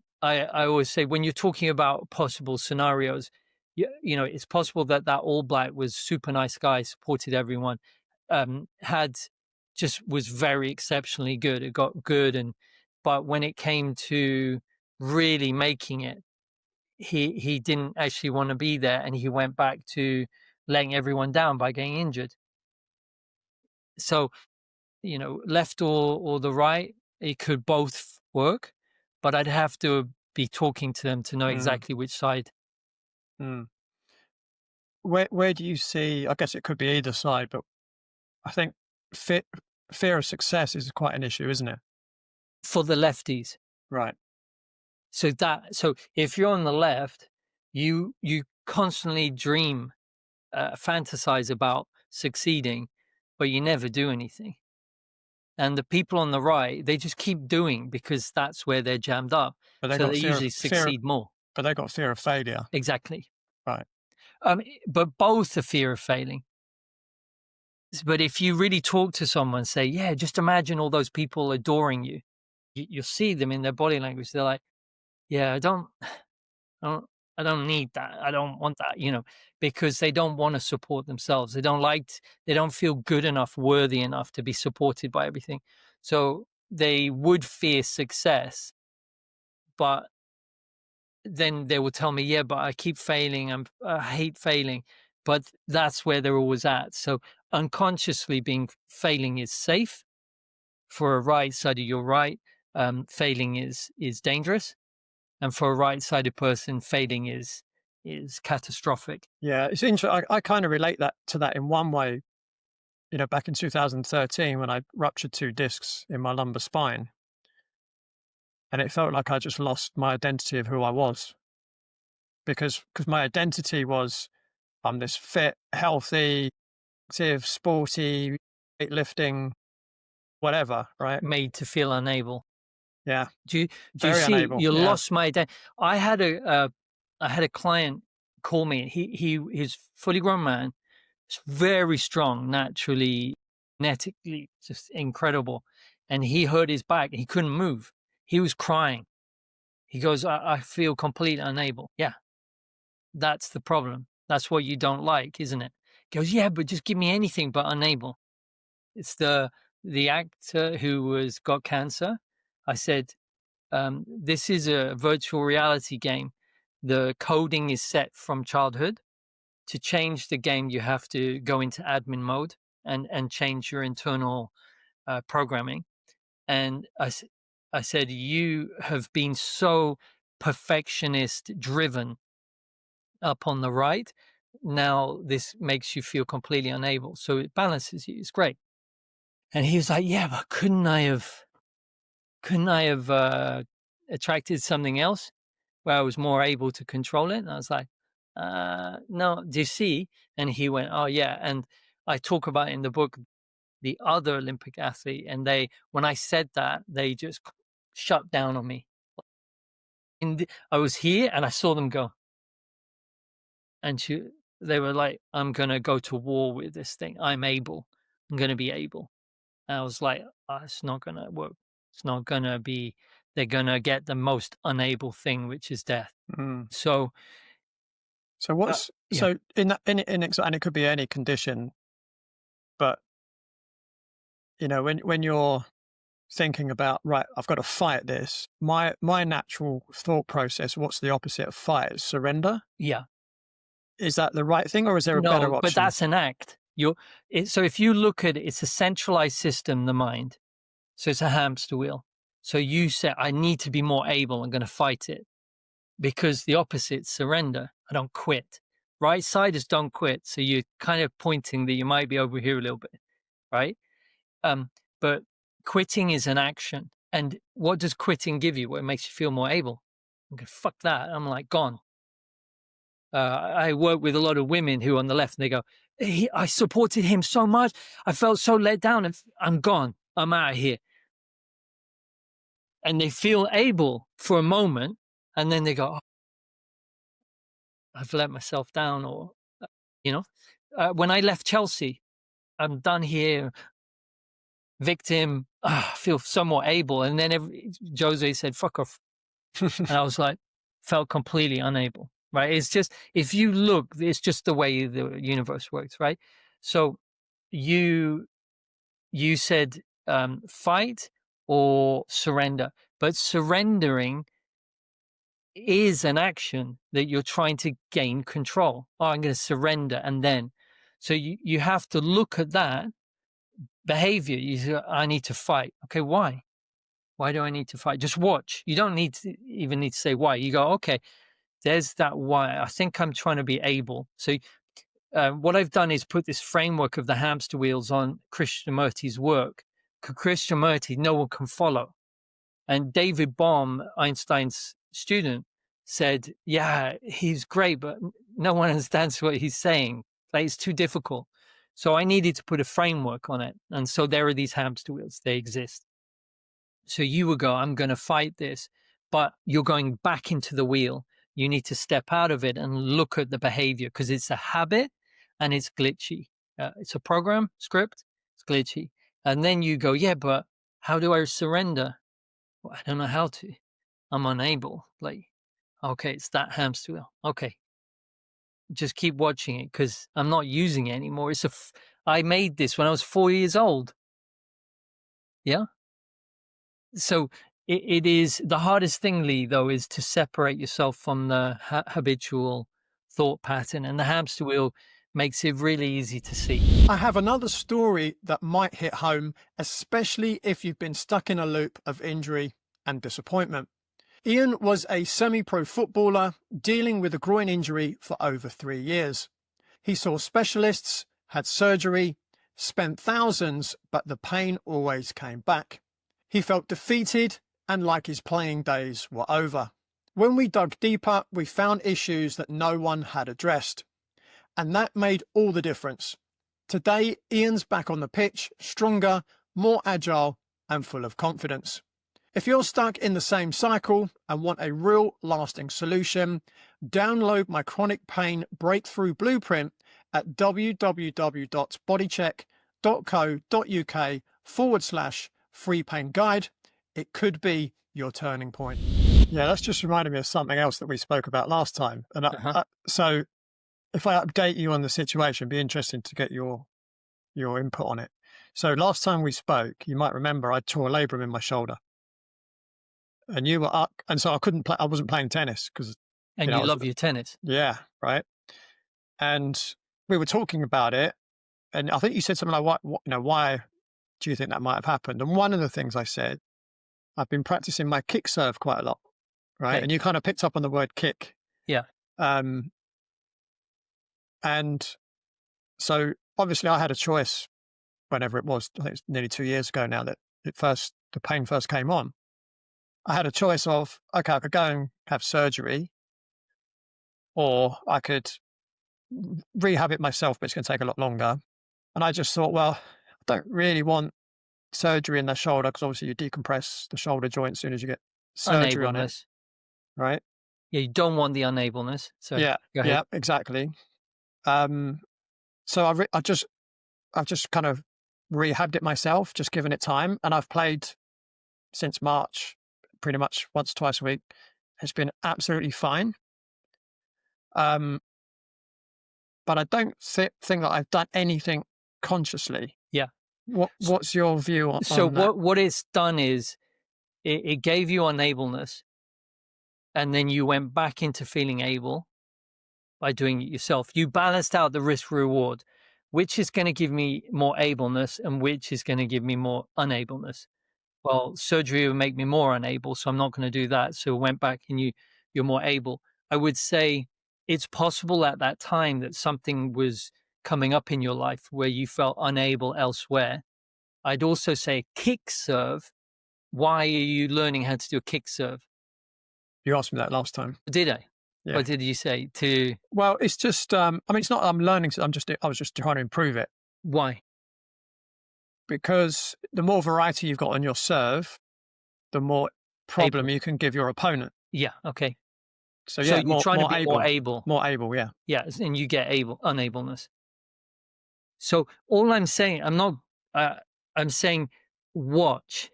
[SPEAKER 1] always say when you're talking about possible scenarios, it's possible that that All Black was super nice guy, supported everyone, had just was very exceptionally good. It got good, but when it came to really making it, he didn't actually want to be there, and he went back to letting everyone down by getting injured. So left or the right, it could both work, but I'd have to be talking to them to know
[SPEAKER 2] Mm,
[SPEAKER 1] exactly which side.
[SPEAKER 2] mm. Where do you see? I guess it could be either side, but I think fe fear of success is quite an issue, isn't it?
[SPEAKER 1] For the lefties.
[SPEAKER 2] Right.
[SPEAKER 1] So if you're on the left, you constantly dream, fantasize about succeeding, but you never do anything. And the people on the right, they just keep doing because that's where they're jammed up.
[SPEAKER 2] But they
[SPEAKER 1] So
[SPEAKER 2] got
[SPEAKER 1] they usually succeed more.
[SPEAKER 2] but they got fear of failure.
[SPEAKER 1] Exactly.
[SPEAKER 2] Right.
[SPEAKER 1] But both the fear of failing. But if you really talk to someone, say, yeah, just imagine all those people adoring you. You'll see them in their body language. They're like, yeah, I don't, I don't need that. I don't want that, because they don't want to support themselves. They don't feel good enough, worthy enough to be supported by everything. So they would fear success, but then they will tell me, yeah, but I keep failing. I hate failing. But that's where they're always at. So unconsciously being failing is safe. For a right-sided, you're right. Failing is dangerous, and for a right-sided person, failing is catastrophic.
[SPEAKER 2] Yeah, it's interesting. I kind of relate that to that in one way. Back in 2013 when I ruptured 2 discs in my lumbar spine, and it felt like I just lost my identity of who I was because my identity was I'm this fit, healthy, active, sporty, weightlifting, whatever, right?
[SPEAKER 1] Made to feel unable.
[SPEAKER 2] Yeah,
[SPEAKER 1] Do you
[SPEAKER 2] very
[SPEAKER 1] see?
[SPEAKER 2] unable.
[SPEAKER 1] You
[SPEAKER 2] Yeah.
[SPEAKER 1] lost my identity. I had a client call me. He's fully grown man. He's very strong, naturally, genetically, just incredible. And he hurt his back. He couldn't move. He was crying. He goes, I feel completely unable. Yeah, that's the problem. That's what you don't like, isn't it? He goes, yeah, but just give me anything but unable. It's the actor who was got cancer. I said, this is a virtual reality game. The coding is set from childhood. To change the game, you have to go into admin mode and change your internal programming. And I said, you have been so perfectionist driven up on the right. Now this makes you feel completely unable. So it balances you. It's great. And he was like, yeah, but couldn't I have attracted something else where I was more able to control it? And I was like, no, do you see? And he went, oh yeah. And I talk about in the book the other Olympic athlete, and when I said that, they just shut down on me. And I was here and I saw them go. And they were like, I'm going to go to war with this thing. I'm going to be able. And I was like, oh, it's not going to work. It's not going to be, they're going to get the most unable thing, which is death.
[SPEAKER 2] Mm.
[SPEAKER 1] So,
[SPEAKER 2] So
[SPEAKER 1] yeah,
[SPEAKER 2] in that and it could be any condition, but when you're thinking about right, I've got to fight this. My natural thought process, what's the opposite of fight? Surrender.
[SPEAKER 1] yeah.
[SPEAKER 2] Is that the right thing, or is there a better
[SPEAKER 1] No, but
[SPEAKER 2] option?
[SPEAKER 1] that's an act. So if you look at it, it's a centralized system, the mind. So it's a hamster wheel. So you say, I need to be more able. I'm going to fight it. Because the opposite, surrender. I don't quit. Right siders don't quit. So you're kind of pointing that you might be over here a little bit, right? But quitting is an action. And what does quitting give you? Well, it makes you feel more able. Okay, fuck that. I'm like gone. I work with a lot of women who are on the left, and they go, I supported him so much. I felt so let down, and I'm gone. I'm out of here. And they feel able for a moment, and then they go, oh, I've let myself down, or you know, when I left Chelsea, I'm done here, victim. I feel somewhat able, and then Jose said, "Fuck off," and I was like, felt completely unable. Right? It's just if you look, it's just the way the universe works, right? So you said fight or surrender, but surrendering is an action that you're trying to gain control. Oh, I'm going to surrender, and then so you have to look at that behavior. You say, I need to fight. Okay, why? Why do I need to fight? Just watch. You don't need to even need to say why. You go, okay, there's that why. I think I'm trying to be able. So what I've done is put this framework of the hamster wheels on Krishnamurti's work. Krishnamurti, no one can follow. And David Bohm, Einstein's student, said, yeah, he's great, but no one understands what he's saying. Like, it's too difficult. So I needed to put a framework on it. And so there are these hamster wheels. They exist. So you would go, I'm going to fight this, but you're going back into the wheel. You need to step out of it and look at the behavior because it's a habit and it's glitchy. It's a program script. It's glitchy. And then you go, yeah, but how do I surrender? Well, I don't know how to. I'm unable. Like, okay, it's that hamster wheel. Okay. Just keep watching it because I'm not using it anymore. I made this when I was 4 years old. Yeah. So it is the hardest thing, Leigh, though, is to separate yourself from the habitual thought pattern, and the hamster wheel makes it really easy to see.
[SPEAKER 2] I have another story that might hit home, especially if you've been stuck in a loop of injury and disappointment. Ian was a semi-pro footballer dealing with a groin injury for over 3 years. He saw specialists, had surgery, spent thousands, but the pain always came back. He felt defeated and like his playing days were over. When we dug deeper, we found issues that no one had addressed. And that made all the difference. Today, Ian's back on the pitch, stronger, more agile, and full of confidence. If you're stuck in the same cycle and want a real lasting solution, download my chronic pain breakthrough blueprint at www.bodycheck.co.uk/free pain guide. It could be your turning point. Yeah, that's just reminded me of something else that we spoke about last time. And so if I update you on the situation, it'd be interesting to get your input on it. So last time we spoke, you might remember I tore a labrum in my shoulder. And you were up, and so I couldn't play. I wasn't playing tennis because.
[SPEAKER 1] And you love your tennis.
[SPEAKER 2] Yeah, right. And we were talking about it, and I think you said something like, why do you think that might have happened?" And one of the things I said, I've been practicing my kick serve quite a lot, right?
[SPEAKER 1] Okay.
[SPEAKER 2] And you kind of picked up on the word kick.
[SPEAKER 1] Yeah.
[SPEAKER 2] And so obviously I had a choice whenever it was. I think it's nearly 2 years ago now that the pain first came on. I had a choice of, okay, I could go and have surgery, or I could rehab it myself, but it's going to take a lot longer. And I just thought, well, I don't really want surgery in the shoulder because obviously you decompress the shoulder joint as soon as you get surgery on it, right?
[SPEAKER 1] Yeah, you don't want the unableness. So
[SPEAKER 2] yeah,
[SPEAKER 1] go ahead.
[SPEAKER 2] Yeah, exactly. So I've just kind of rehabbed it myself, just given it time, and I've played since March, pretty much once, twice a week. It's been absolutely fine. But I don't think that I've done anything consciously.
[SPEAKER 1] Yeah.
[SPEAKER 2] What's your view on
[SPEAKER 1] so
[SPEAKER 2] that?
[SPEAKER 1] what it's done is it gave you unableness, and then you went back into feeling able by doing it yourself. You balanced out the risk reward, which is going to give me more ableness and which is going to give me more unableness. Well, surgery would make me more unable, so I'm not going to do that. So went back and you're more able. I would say it's possible at that time that something was coming up in your life where you felt unable elsewhere. I'd also say kick serve. Why are you learning how to do a kick serve?
[SPEAKER 2] You asked me that last time.
[SPEAKER 1] Did I?
[SPEAKER 2] Yeah.
[SPEAKER 1] What did you say to?
[SPEAKER 2] Well, it's just, I mean, it's not I'm learning. I was just trying to improve it.
[SPEAKER 1] Why?
[SPEAKER 2] Because the more variety you've got on your serve, the more problem you can give your opponent.
[SPEAKER 1] Yeah. Okay.
[SPEAKER 2] So
[SPEAKER 1] So
[SPEAKER 2] yeah,
[SPEAKER 1] you're trying to be more
[SPEAKER 2] able,
[SPEAKER 1] able.
[SPEAKER 2] more able. Yeah.
[SPEAKER 1] Yeah, and you get unableness. So all I'm saying, uh, I'm saying watch.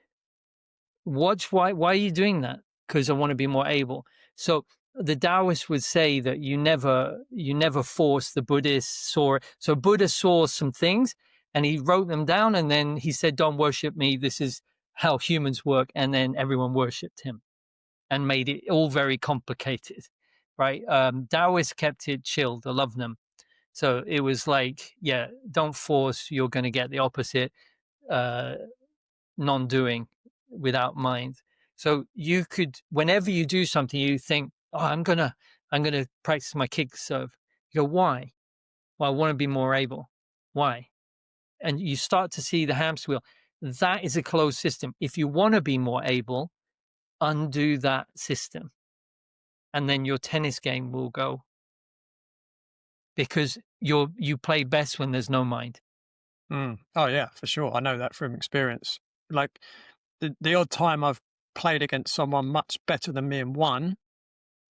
[SPEAKER 1] Watch, why are you doing that? Because I want to be more able. So the Taoists would say that you never force. The Buddhists saw, so Buddha saw some things and he wrote them down, and then he said, don't worship me, this is how humans work, and then everyone worshipped him and made it all very complicated, right? Taoists kept it chilled. I love them. So it was like, yeah, don't force, you're going to get the opposite. uh Non-doing without mind. So you could, whenever you do something, you think, "Oh, I'm gonna practice my kick serve." You go, "Why?" "Well, I want to be more able." "Why?" And you start to see the hamster wheel. That is a closed system. If you want to be more able, undo that system, and then your tennis game will go, because you play best when there's no mind.
[SPEAKER 2] Mm. Oh yeah, for sure. I know that from experience. Like the odd time I've played against someone much better than me and won,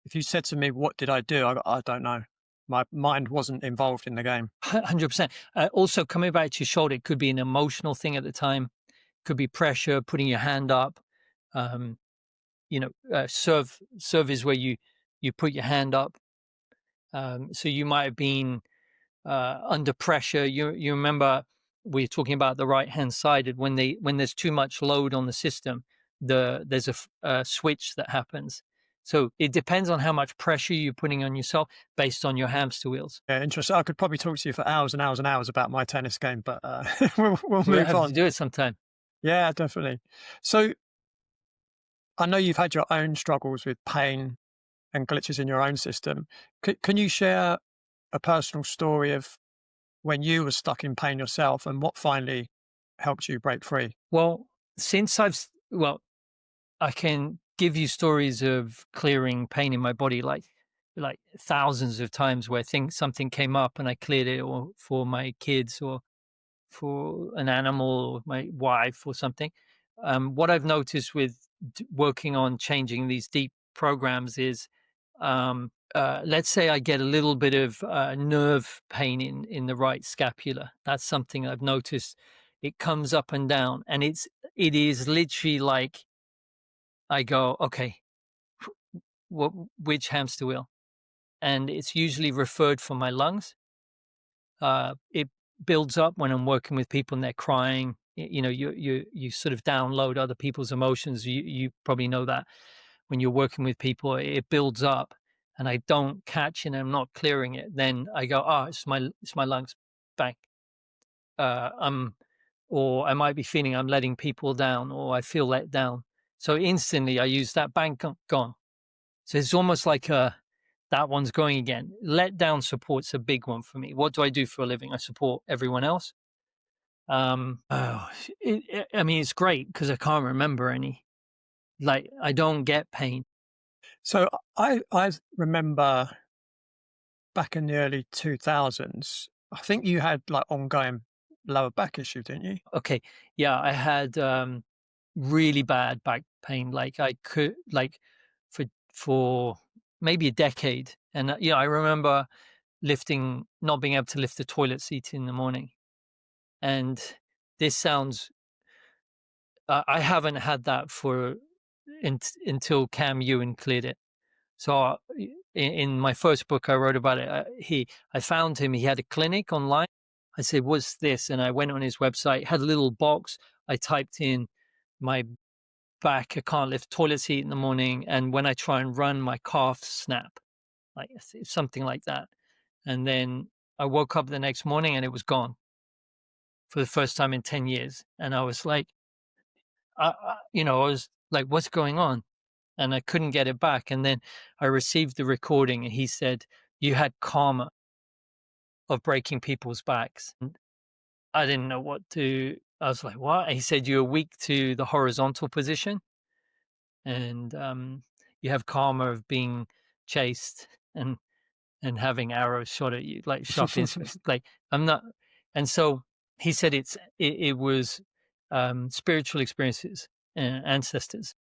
[SPEAKER 2] if you said to me, "What did I do?" I don't know. My mind wasn't involved in the game.
[SPEAKER 1] 100%. Also, coming back to your shoulder, it could be an emotional thing at the time. Could be pressure, putting your hand up. Um, serve is where you put your hand up. So you might have been under pressure. You remember we're talking about the right hand sided, when there's too much load on the system, there's a switch that happens. So it depends on how much pressure you're putting on yourself based on your hamster wheels.
[SPEAKER 2] Yeah, interesting. I could probably talk to you for hours and hours and hours about my tennis game, but we'll
[SPEAKER 1] We'll
[SPEAKER 2] move
[SPEAKER 1] have to
[SPEAKER 2] on.
[SPEAKER 1] do it sometime.
[SPEAKER 2] Yeah, definitely. So I know you've had your own struggles with pain and glitches in your own system. Can you share a personal story of when you were stuck in pain yourself and what finally helped you break free?
[SPEAKER 1] Well, I can give you stories of clearing pain in my body, like thousands of times where something came up and I cleared it, or for my kids, or for an animal, or my wife, or something. What I've noticed with working on changing these deep programs is, let's say I get a little bit of nerve pain in the right scapula. That's something I've noticed. It comes up and down, and it is literally like I go, okay, which hamster wheel? And it's usually referred for my lungs. It builds up when I'm working with people and they're crying. You sort of download other people's emotions. You probably know that when you're working with people, it builds up, and I don't catch it and I'm not clearing it. Then I go, oh, it's my lungs. Bang. I'm, or I might be feeling I'm letting people down, or I feel let down. So instantly I use that, bang, gone. So it's almost like that one's going again. Let down support's a big one for me. What do I do for a living? I support everyone else. Oh, I mean, it's great because I can't remember any. Like, I don't get pain.
[SPEAKER 2] So I remember back in the early 2000s, I think you had like ongoing lower back issue, didn't you?
[SPEAKER 1] Okay, yeah, I had really bad back pain. Like I could, like, for maybe a decade, and I remember not being able to lift the toilet seat in the morning. And this sounds, I haven't had that until Cam Ewan cleared it. So in my first book, I wrote about it. I found him. He had a clinic online. I said, "What's this?" And I went on his website. Had a little box. I typed in my back. I can't lift toilet seat in the morning, and when I try and run, my calves snap, like something like that. And then I woke up the next morning, and it was gone for the first time in 10 years. And I was like, I was like, "What's going on?" And I couldn't get it back. And then I received the recording, and he said, "You had karma of breaking people's backs." And I didn't know what to. I was like, "What?" He said, "You're weak to the horizontal position, and you have karma of being chased and having arrows shot at you, like sharp instruments." Like, I'm not. And so he said it was spiritual experiences, ancestors.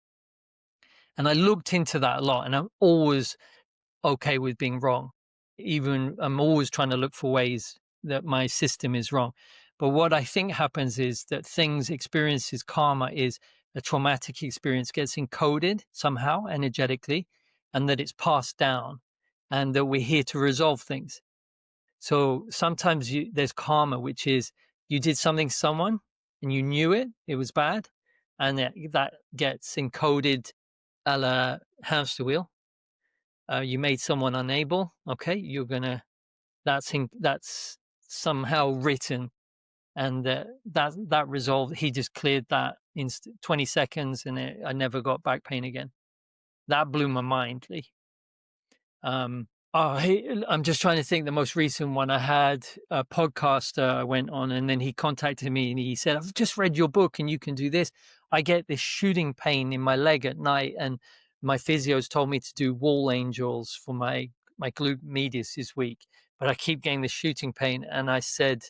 [SPEAKER 1] And I looked into that a lot, and I'm always okay with being wrong. Even I'm always trying to look for ways that my system is wrong. But what I think happens is that experiences karma is a traumatic experience gets encoded somehow energetically, and that it's passed down, and that we're here to resolve things. So sometimes there's karma, which is you did something to someone and you knew it was bad, and that gets encoded a la hamster wheel. You made someone unable. Okay, you're gonna. That's somehow written, and that resolved. He just cleared that in 20 seconds, and I never got back pain again. That blew my mind, Leigh. I'm just trying to think. The most recent one I had a podcaster I went on, and then he contacted me and he said, "I've just read your book, and you can do this." I get this shooting pain in my leg at night, and my physio's told me to do wall angels for my glute medius this week, but I keep getting this shooting pain. And I said,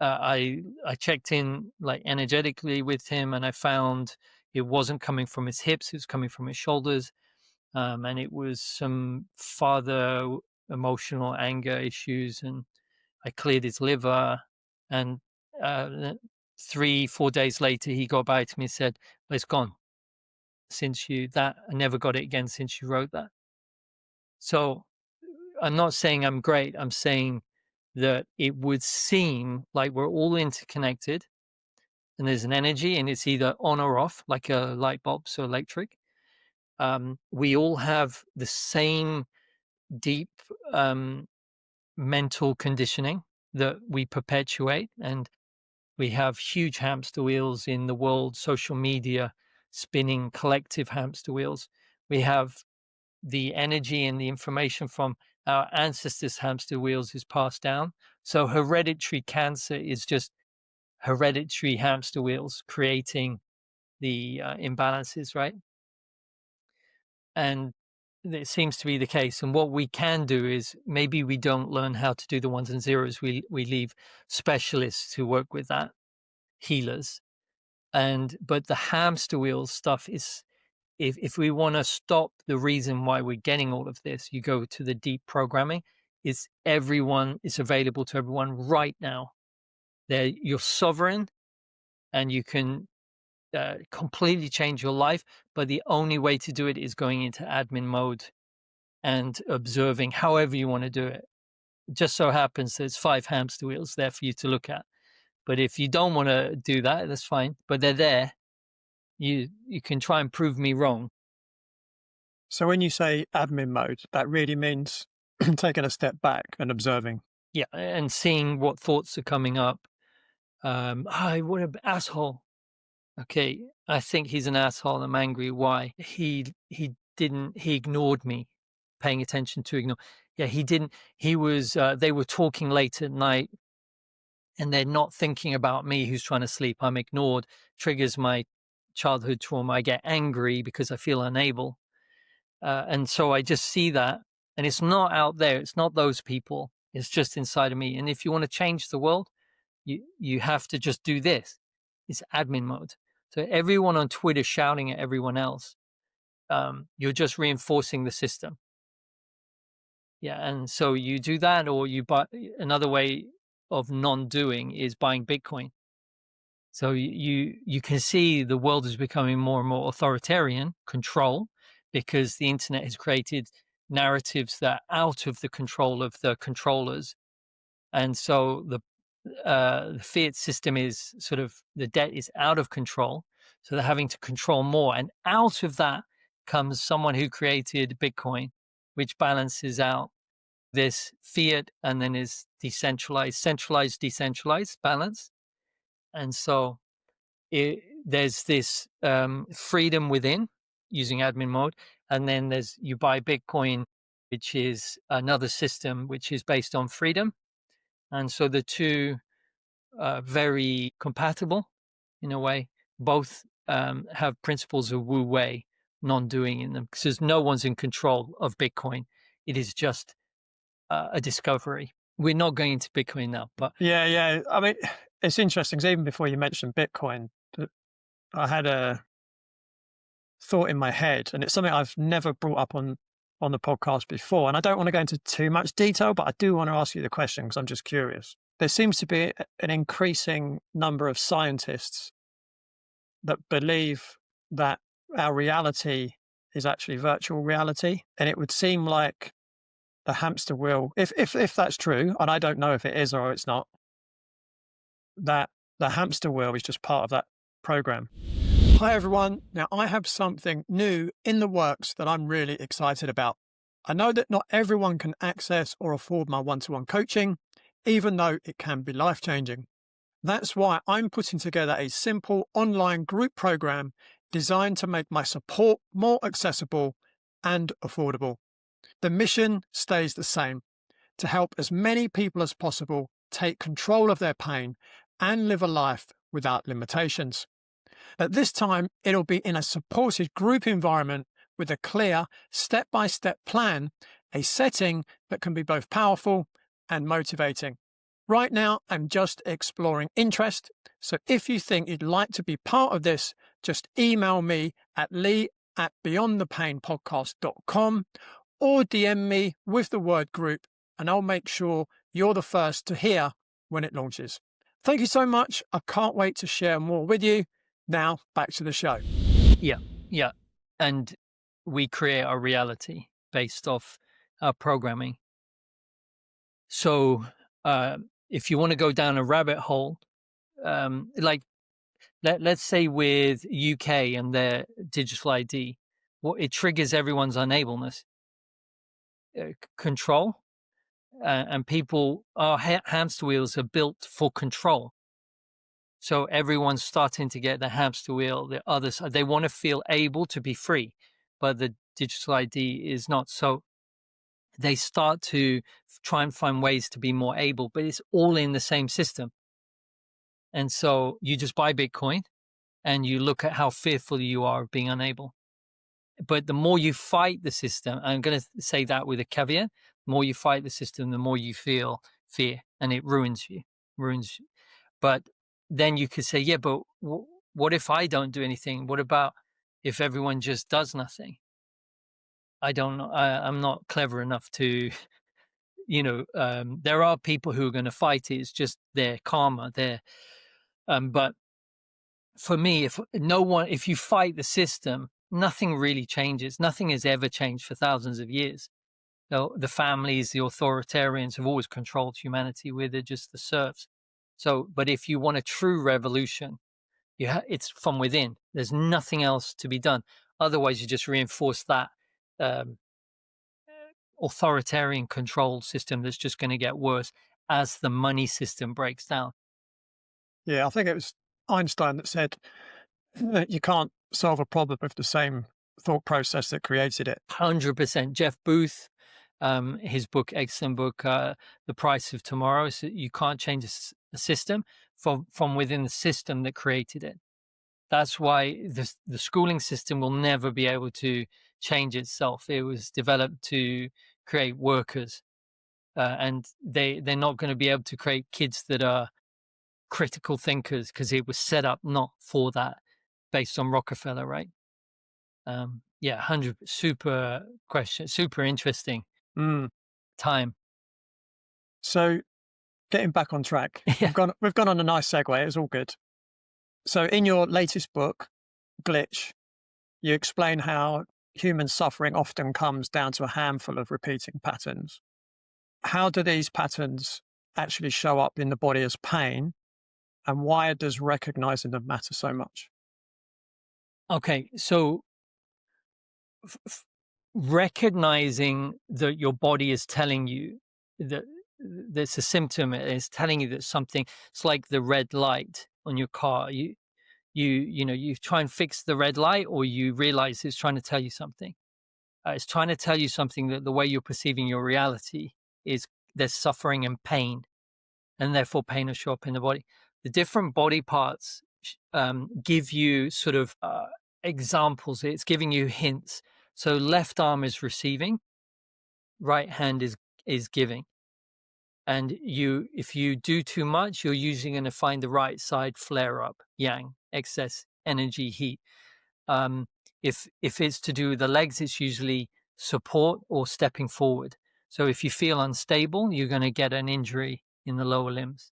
[SPEAKER 1] I checked in like energetically with him, and I found it wasn't coming from his hips; it was coming from his shoulders, and it was some father emotional anger issues. And I cleared his liver, and 3-4 days later, he got back to me and said, "Well, it's gone since you that. I never got it again since you wrote that." So I'm not saying I'm great. I'm saying that it would seem like we're all interconnected and there's an energy and it's either on or off, like a light bulb, so electric. We all have the same deep mental conditioning that we perpetuate, and we have huge hamster wheels in the world, social media spinning collective hamster wheels. We have the energy and the information from our ancestors' hamster wheels is passed down. So hereditary cancer is just hereditary hamster wheels creating the imbalances, right? And it seems to be the case. And what we can do is maybe we don't learn how to do the ones and zeros. We leave specialists who work with that, healers. But the hamster wheel stuff is, if we want to stop the reason why we're getting all of this, you go to the deep programming. Is everyone is available to everyone right now. You're sovereign, and you can completely change your life. But the only way to do it is going into admin mode and observing however you want to do it. It just so happens there's 5 hamster wheels there for you to look at. But if you don't want to do that, that's fine. But they're there. You can try and prove me wrong.
[SPEAKER 2] So when you say admin mode, that really means taking a step back and observing.
[SPEAKER 1] Yeah, and seeing what thoughts are coming up. What an asshole. Okay, I think he's an asshole. I'm angry. Why? He didn't. He ignored me. Paying attention to ignore. Yeah, he didn't. He was. They were talking late at night, and they're not thinking about me, who's trying to sleep. I'm ignored. Triggers my childhood trauma. I get angry because I feel unable, and so I just see that, and it's not out there. It's not those people. It's just inside of me. And if you want to change the world, you have to just do this. It's admin mode. So everyone on Twitter shouting at everyone else, you're just reinforcing the system. Yeah, and so you do that, or you buy. Another way of non-doing is buying Bitcoin. So you can see the world is becoming more and more authoritarian control, because the internet has created narratives that are out of the control of the controllers. And so the fiat system is sort of, the debt is out of control. So they're having to control more. And out of that comes someone who created Bitcoin, which balances out this fiat and then is decentralized, centralized, decentralized balance. And so there's this freedom within using admin mode. And then you buy Bitcoin, which is another system which is based on freedom. And so the two are very compatible in a way. Both have principles of Wu Wei, non-doing in them, because no one's in control of Bitcoin. It is just a discovery. We're not going into Bitcoin now, but
[SPEAKER 2] Yeah. I mean, it's interesting, 'cause even before you mentioned Bitcoin, I had a thought in my head, and it's something I've never brought up on on the podcast before, and I don't want to go into too much detail, but I do want to ask you the question because I'm just curious. There seems to be an increasing number of scientists that believe that our reality is actually virtual reality, and it would seem like the hamster wheel, if that's true, and I don't know if it is or it's not, that the hamster wheel is just part of that program. Hi, everyone. Now, I have something new in the works that I'm really excited about. I know that not everyone can access or afford my one-to-one coaching, even though it can be life-changing. That's why I'm putting together a simple online group program designed to make my support more accessible and affordable. The mission stays the same: to help as many people as possible take control of their pain and live a life without limitations. At this time, it'll be in a supported group environment with a clear step-by-step plan, a setting that can be both powerful and motivating. Right now, I'm just exploring interest, so if you think you'd like to be part of this, just email me at leigh@beyondthepainpodcast.com or DM me with the word group, and I'll make sure you're the first to hear when it launches. Thank you so much. I can't wait to share more with you. Now, back to the show.
[SPEAKER 1] Yeah. And we create our reality based off our programming. So if you want to go down a rabbit hole, like let's say with UK and their digital ID, it triggers everyone's unableness, control, and people, our hamster wheels are built for control. So everyone's starting to get the hamster wheel. The others, they want to feel able to be free, but the digital ID is not. So they start to try and find ways to be more able, but it's all in the same system. And so you just buy Bitcoin and you look at how fearful you are of being unable. But the more you fight the system, I'm going to say that with a caveat, the more you fight the system, the more you feel fear, and it ruins you. But then you could say, yeah, but what if I don't do anything? What about if everyone just does nothing? I don't know. I'm not clever enough to, there are people who are going to fight it. It's just their karma there. But for me, if you fight the system, nothing really changes. Nothing has ever changed for thousands of years. The families, the authoritarians have always controlled humanity. We're just the serfs. So, but if you want a true revolution, it's from within. There's nothing else to be done. Otherwise, you just reinforce that authoritarian control system that's just going to get worse as the money system breaks down.
[SPEAKER 2] Yeah, I think it was Einstein that said that you can't solve a problem with the same thought process that created it.
[SPEAKER 1] 100%. Jeff Booth, his book, excellent book, The Price of Tomorrow. So you can't change a system from within the system that created it. That's why the schooling system will never be able to change itself. It was developed to create workers, and they're not going to be able to create kids that are critical thinkers because it was set up not for that, based on Rockefeller, right? 100. Super question, super interesting time.
[SPEAKER 2] So, getting back on track,
[SPEAKER 1] Yeah.
[SPEAKER 2] we've gone on a nice segue. It was all good. So, in your latest book, Glitch, you explain how human suffering often comes down to a handful of repeating patterns. How do these patterns actually show up in the body as pain, and why does recognizing them matter so much?
[SPEAKER 1] Okay, so recognizing that your body is telling you that there's a symptom, it's telling you that something, it's like the red light on your car. You try and fix the red light, or you realize it's trying to tell you something. It's trying to tell you something, that the way you're perceiving your reality is there's suffering and pain, and therefore pain will show up in the body. The different body parts give you sort of examples. It's giving you hints. So left arm is receiving, right hand is giving. And if you do too much, you're usually going to find the right side flare up, yang, excess energy, heat. If it's to do with the legs, it's usually support or stepping forward. So if you feel unstable, you're going to get an injury in the lower limbs.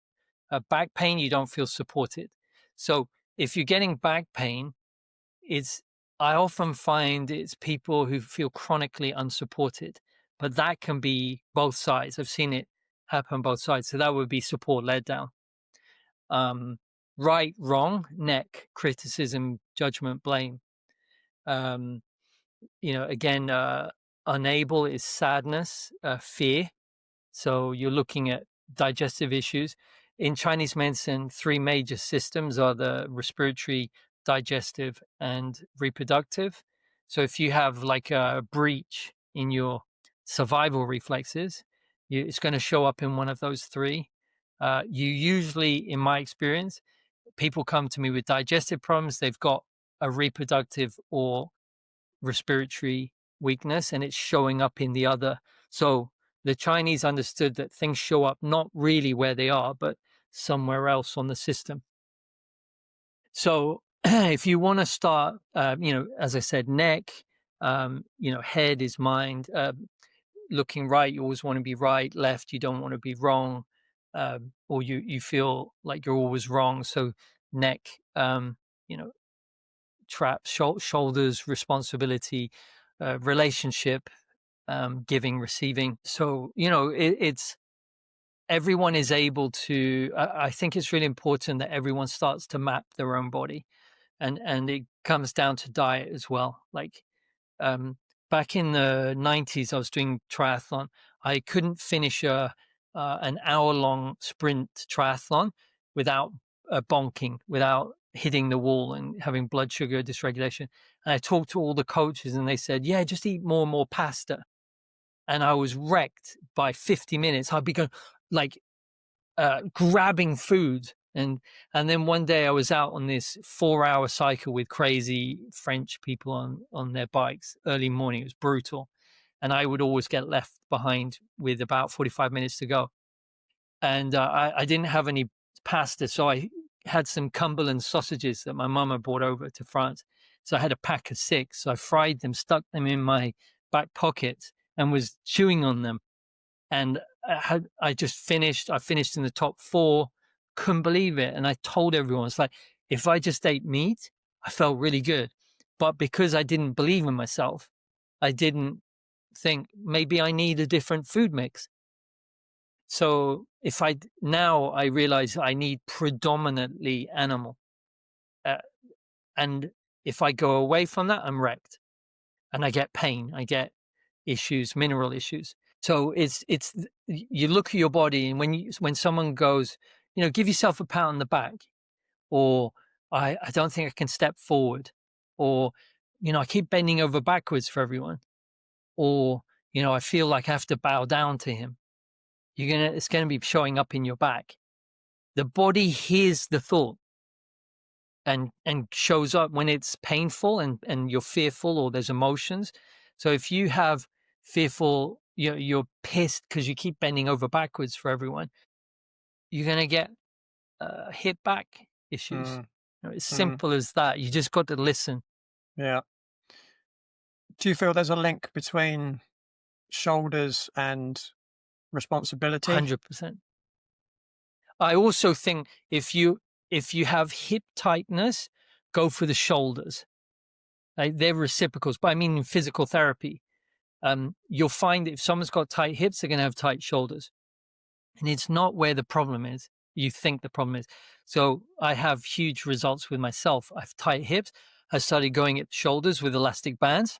[SPEAKER 1] Back pain, you don't feel supported. So if you're getting back pain, I often find it's people who feel chronically unsupported, but that can be both sides. I've seen it happen both sides. So that would be support led down. Right, wrong, neck, criticism, judgment, blame. Again, unable is sadness, fear. So you're looking at digestive issues. In Chinese medicine, three major systems are the respiratory, digestive, and reproductive. So if you have like a breach in your survival reflexes, it's going to show up in one of those three. You usually, in my experience, people come to me with digestive problems. They've got a reproductive or respiratory weakness, and it's showing up in the other. So the Chinese understood that things show up not really where they are, but somewhere else on the system. So if you want to start, as I said, neck, head is mind. Looking right, you always want to be right. Left, you don't want to be wrong, or you feel like you're always wrong. So neck, traps, shoulders, responsibility, relationship, giving, receiving. So, it's everyone is able to, I think it's really important that everyone starts to map their own body, and it comes down to diet as well. Like, back in the 90s, I was doing triathlon. I couldn't finish an hour-long sprint triathlon without bonking, without hitting the wall and having blood sugar dysregulation. And I talked to all the coaches, and they said, "Yeah, just eat more and more pasta." And I was wrecked by 50 minutes. I'd be going like grabbing food. And then one day I was out on this 4-hour cycle with crazy French people on their bikes early morning. It was brutal. And I would always get left behind with about 45 minutes to go. And I didn't have any pasta, so I had some Cumberland sausages that my mama brought over to France. So I had a pack of 6. So I fried them, stuck them in my back pocket, and was chewing on them. And I finished in the top 4, couldn't believe it. And I told everyone, it's like, if I just ate meat, I felt really good. But because I didn't believe in myself, I didn't think maybe I need a different food mix. So now I realize I need predominantly animal. And if I go away from that, I'm wrecked. And I get pain, I get issues, mineral issues. So you look at your body, and when someone goes, give yourself a pat on the back, or I don't think I can step forward, or I keep bending over backwards for everyone, or I feel like I have to bow down to him. It's gonna be showing up in your back. The body hears the thought and shows up when it's painful and you're fearful or there's emotions. So if you have fearful, you're pissed because you keep bending over backwards for everyone, you're going to get hip back issues. It's simple as that. You just got to listen.
[SPEAKER 2] Yeah. Do you feel there's a link between shoulders and responsibility?
[SPEAKER 1] 100%. I also think if you have hip tightness, go for the shoulders. They're reciprocals, but I mean in physical therapy. You'll find that if someone's got tight hips, they're going to have tight shoulders. And it's not where the problem is. You think the problem is. So I have huge results with myself. I have tight hips. I started going at shoulders with elastic bands.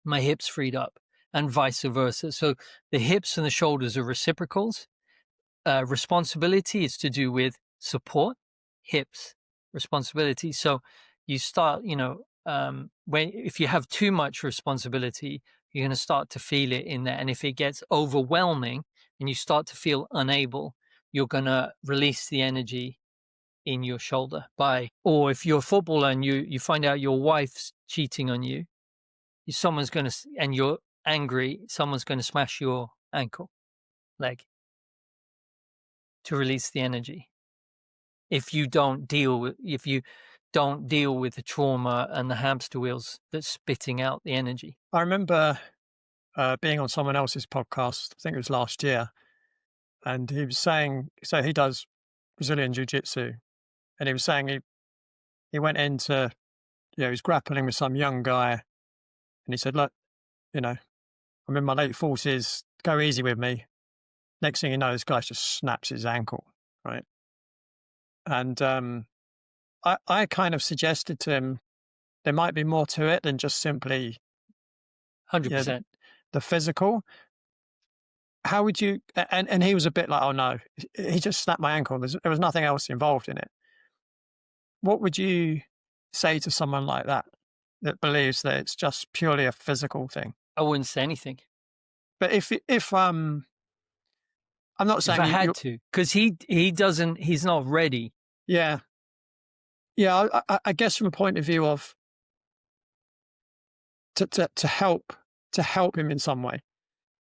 [SPEAKER 1] My hips freed up, and vice versa. So the hips and the shoulders are reciprocals. Responsibility is to do with support, hips, responsibility. So you start, if you have too much responsibility, you're going to start to feel it in there. And if it gets overwhelming and you start to feel unable, you're going to release the energy in your shoulder or if you're a footballer and you find out your wife's cheating on you, and you're angry, someone's going to smash your leg to release the energy. If you don't deal with, don't deal with the trauma and the hamster wheels that's spitting out the energy.
[SPEAKER 2] I remember being on someone else's podcast, I think it was last year, and he was saying, so he does Brazilian Jiu Jitsu, and he was saying he went into, he was grappling with some young guy, and he said, look, I'm in my late 40s, go easy with me. Next thing you know, this guy just snaps his ankle, right? And I kind of suggested to him there might be more to it than just simply
[SPEAKER 1] 100%.
[SPEAKER 2] the physical. How would you? And he was a bit like, oh no, he just snapped my ankle. There was nothing else involved in it. What would you say to someone like that that believes that it's just purely a physical thing?
[SPEAKER 1] I wouldn't say anything
[SPEAKER 2] But if I'm not
[SPEAKER 1] if I
[SPEAKER 2] saying
[SPEAKER 1] had
[SPEAKER 2] you
[SPEAKER 1] to, because he's not ready.
[SPEAKER 2] yeah. Yeah, I guess from a point of view of to help him in some way,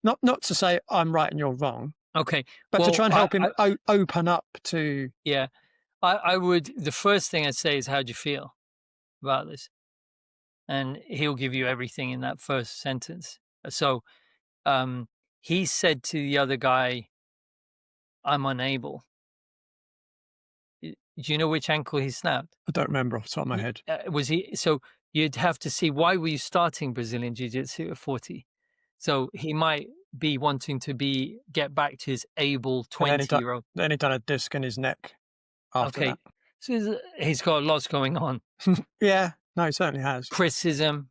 [SPEAKER 2] not to say I'm right and you're wrong,
[SPEAKER 1] Okay.
[SPEAKER 2] but to
[SPEAKER 1] Well,
[SPEAKER 2] try and help him open up to.
[SPEAKER 1] yeah, I would. The first thing I'd say is, how do you feel about this? And he'll give you everything in that first sentence. So, he said to the other guy, "I'm unable." Do you know which ankle he snapped?
[SPEAKER 2] I don't remember off the top of my head.
[SPEAKER 1] Was he? So you'd have to see, why were you starting Brazilian Jiu Jitsu at 40? So he might be wanting to get back to his able
[SPEAKER 2] And
[SPEAKER 1] 20-year-old.
[SPEAKER 2] then he done a disc in his neck after
[SPEAKER 1] Okay, so he's got lots going on.
[SPEAKER 2] that. Yeah, no, he certainly has.
[SPEAKER 1] Criticism,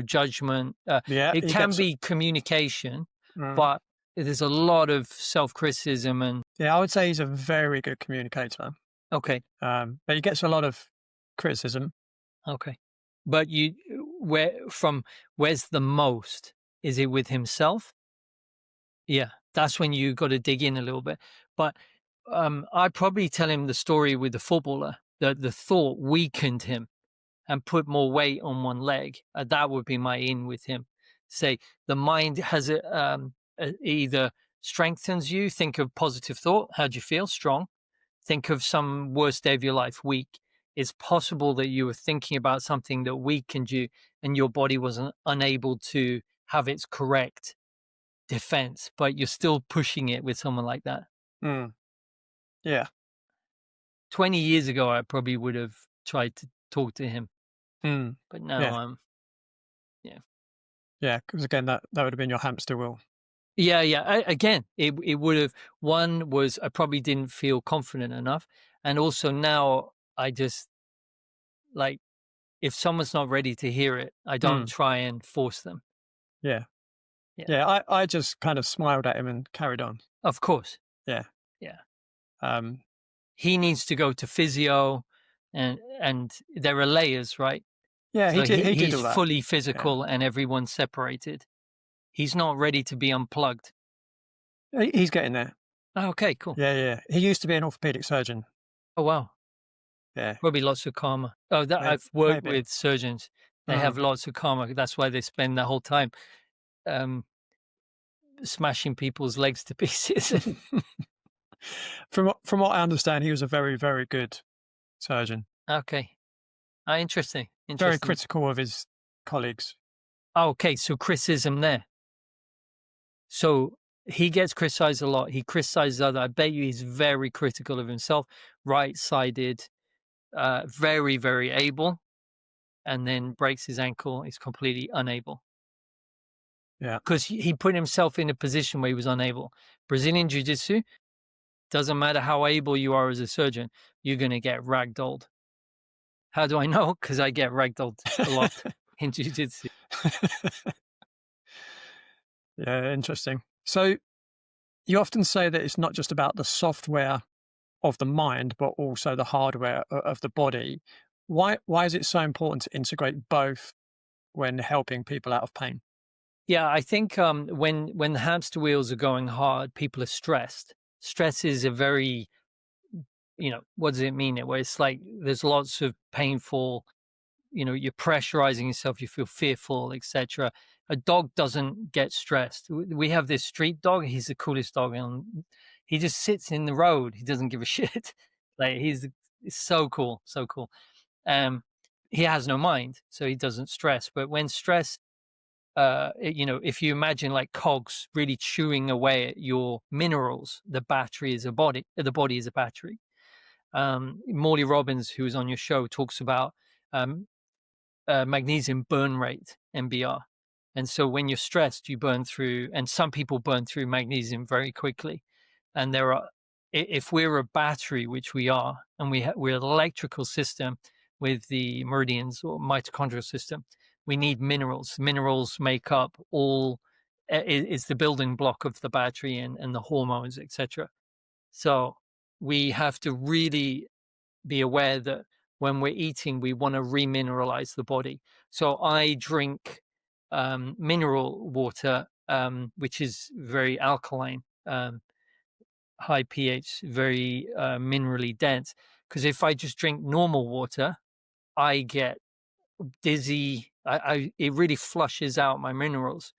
[SPEAKER 1] judgment.
[SPEAKER 2] Yeah,
[SPEAKER 1] It
[SPEAKER 2] he
[SPEAKER 1] can
[SPEAKER 2] gets
[SPEAKER 1] be communication,
[SPEAKER 2] mm.
[SPEAKER 1] but there's a lot of self-criticism and
[SPEAKER 2] Yeah, I would say he's a very good communicator.
[SPEAKER 1] okay.
[SPEAKER 2] But he gets a lot of criticism.
[SPEAKER 1] Okay. But where's the most? Is it with himself? Yeah, that's when you got to dig in a little bit. But I'd probably tell him the story with the footballer. The thought weakened him and put more weight on one leg. That would be my in with him. Say the mind has either strengthens you. Think of positive thought. How do you feel? Strong. Think of some worst day of your life, weak. It's possible that you were thinking about something that weakened you and your body was unable to have its correct defense, but you're still pushing it with someone like that.
[SPEAKER 2] Mm. Yeah.
[SPEAKER 1] 20 years ago, I probably would have tried to talk to him,
[SPEAKER 2] Mm.
[SPEAKER 1] but now
[SPEAKER 2] Yeah.
[SPEAKER 1] yeah.
[SPEAKER 2] Yeah, because again, that would have been your hamster wheel.
[SPEAKER 1] Yeah. Again, it would have. One was I probably didn't feel confident enough. And also now I just like, if someone's not ready to hear it, I don't try and force them.
[SPEAKER 2] Yeah.
[SPEAKER 1] Yeah.
[SPEAKER 2] Yeah, I just kind of smiled at him and carried on.
[SPEAKER 1] Of course.
[SPEAKER 2] Yeah.
[SPEAKER 1] Yeah.
[SPEAKER 2] Um,
[SPEAKER 1] He needs to go to physio and there are layers, right?
[SPEAKER 2] yeah,
[SPEAKER 1] So
[SPEAKER 2] he did
[SPEAKER 1] he's
[SPEAKER 2] all that.
[SPEAKER 1] fully physical and everyone's separated. He's not ready to be unplugged.
[SPEAKER 2] He's getting there.
[SPEAKER 1] Oh, okay, cool.
[SPEAKER 2] Yeah. He used to be an orthopedic surgeon.
[SPEAKER 1] Oh, wow.
[SPEAKER 2] Yeah.
[SPEAKER 1] Probably lots of karma. Oh, I've worked with surgeons. They have lots of karma. That's why they spend the whole time smashing people's legs to pieces.
[SPEAKER 2] From what I understand, he was a very, very good surgeon.
[SPEAKER 1] Okay. Interesting.
[SPEAKER 2] Very critical of his colleagues.
[SPEAKER 1] Okay, so criticism there. So he gets criticized a lot. He criticizes others. I bet you he's very critical of himself, right-sided, very, very able, and then breaks his ankle. He's completely unable.
[SPEAKER 2] Yeah.
[SPEAKER 1] Because he put himself in a position where he was unable. Brazilian Jiu-Jitsu, doesn't matter how able you are as a surgeon, you're going to get ragdolled. How do I know? Because I get ragdolled a lot in Jiu-Jitsu.
[SPEAKER 2] Yeah, interesting. So you often say that it's not just about the software of the mind, but also the hardware of the body. Why is it so important to integrate both when helping people out of pain?
[SPEAKER 1] Yeah, I think when the hamster wheels are going hard, people are stressed. Stress is a very, what does it mean? Where it's like there's lots of painful, you're pressurizing yourself, you feel fearful, etc. A dog doesn't get stressed. We have this street dog. He's the coolest dog, and he just sits in the road. He doesn't give a shit. Like it's so cool, so cool. he has no mind, so he doesn't stress. But when stress, if you imagine like cogs really chewing away at your minerals, the battery is a body, the body is a battery. Morley Robbins, who was on your show, talks about um, magnesium burn rate, MBR. And so when you're stressed, you burn through, and some people burn through magnesium very quickly. And if we're a battery, which we are, and we're an electrical system with the meridians or mitochondrial system, we need minerals. Minerals make up is the building block of the battery and the hormones, etc. So we have to really be aware that when we're eating, we want to remineralize the body. So I drink mineral water, which is very alkaline, high pH, very minerally dense. Because if I just drink normal water, I get dizzy. It really flushes out my minerals.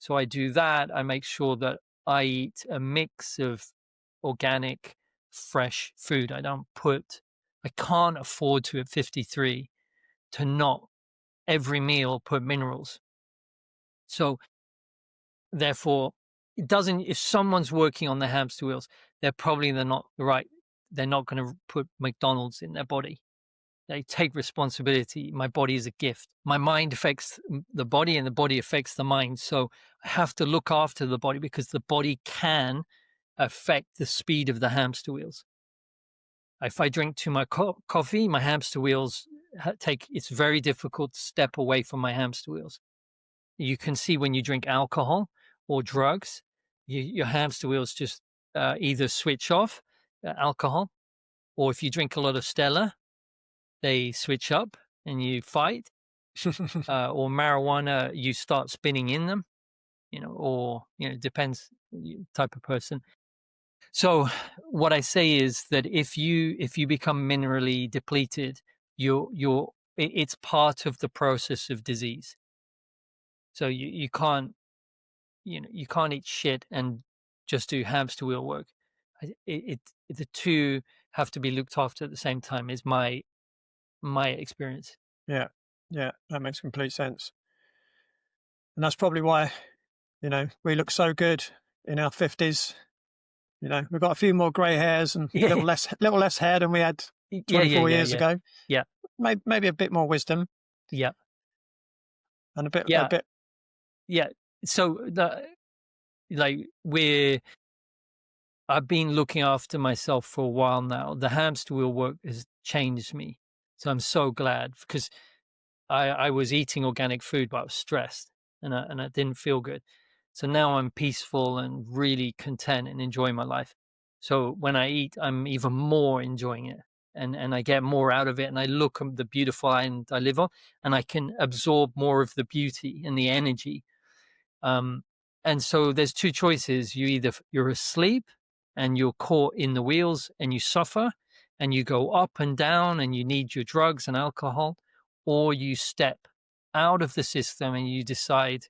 [SPEAKER 1] So I do that. I make sure that I eat a mix of organic, fresh food. I can't afford to at 53 to not every meal put minerals. So therefore, it doesn't, if someone's working on the hamster wheels, they're not right. They're not going to put McDonald's in their body. They take responsibility. My body is a gift. My mind affects the body and the body affects the mind. So I have to look after the body because the body can affect the speed of the hamster wheels. If I drink too much coffee, my hamster wheels it's very difficult to step away from my hamster wheels. You can see when you drink alcohol or drugs, your hamster wheels just either switch off alcohol, or if you drink a lot of Stella, they switch up and you fight, or marijuana, you start spinning in them, or, depends type of person. So what I say is that if you become minerally depleted, it's part of the process of disease. So you can't, you can't eat shit and just do hamster wheel work. The two have to be looked after at the same time is my experience.
[SPEAKER 2] Yeah, yeah, that makes complete sense. And that's probably why, we look so good in our 50s. We've got a few more grey hairs and a
[SPEAKER 1] Yeah,
[SPEAKER 2] little less hair than we had
[SPEAKER 1] yeah,
[SPEAKER 2] 24 years ago.
[SPEAKER 1] yeah,
[SPEAKER 2] Maybe a bit more wisdom
[SPEAKER 1] yeah,
[SPEAKER 2] and a
[SPEAKER 1] yeah,
[SPEAKER 2] bit.
[SPEAKER 1] yeah. So I've been looking after myself for a while now. The hamster wheel work has changed me. So I'm so glad because I was eating organic food, but I was stressed and I didn't feel good. So now I'm peaceful and really content and enjoying my life. So when I eat, I'm even more enjoying it and I get more out of it. And I look at the beautiful island I live on and I can absorb more of the beauty and the energy. And so there's two choices. You're asleep and you're caught in the wheels and you suffer and you go up and down and you need your drugs and alcohol, or you step out of the system and you decide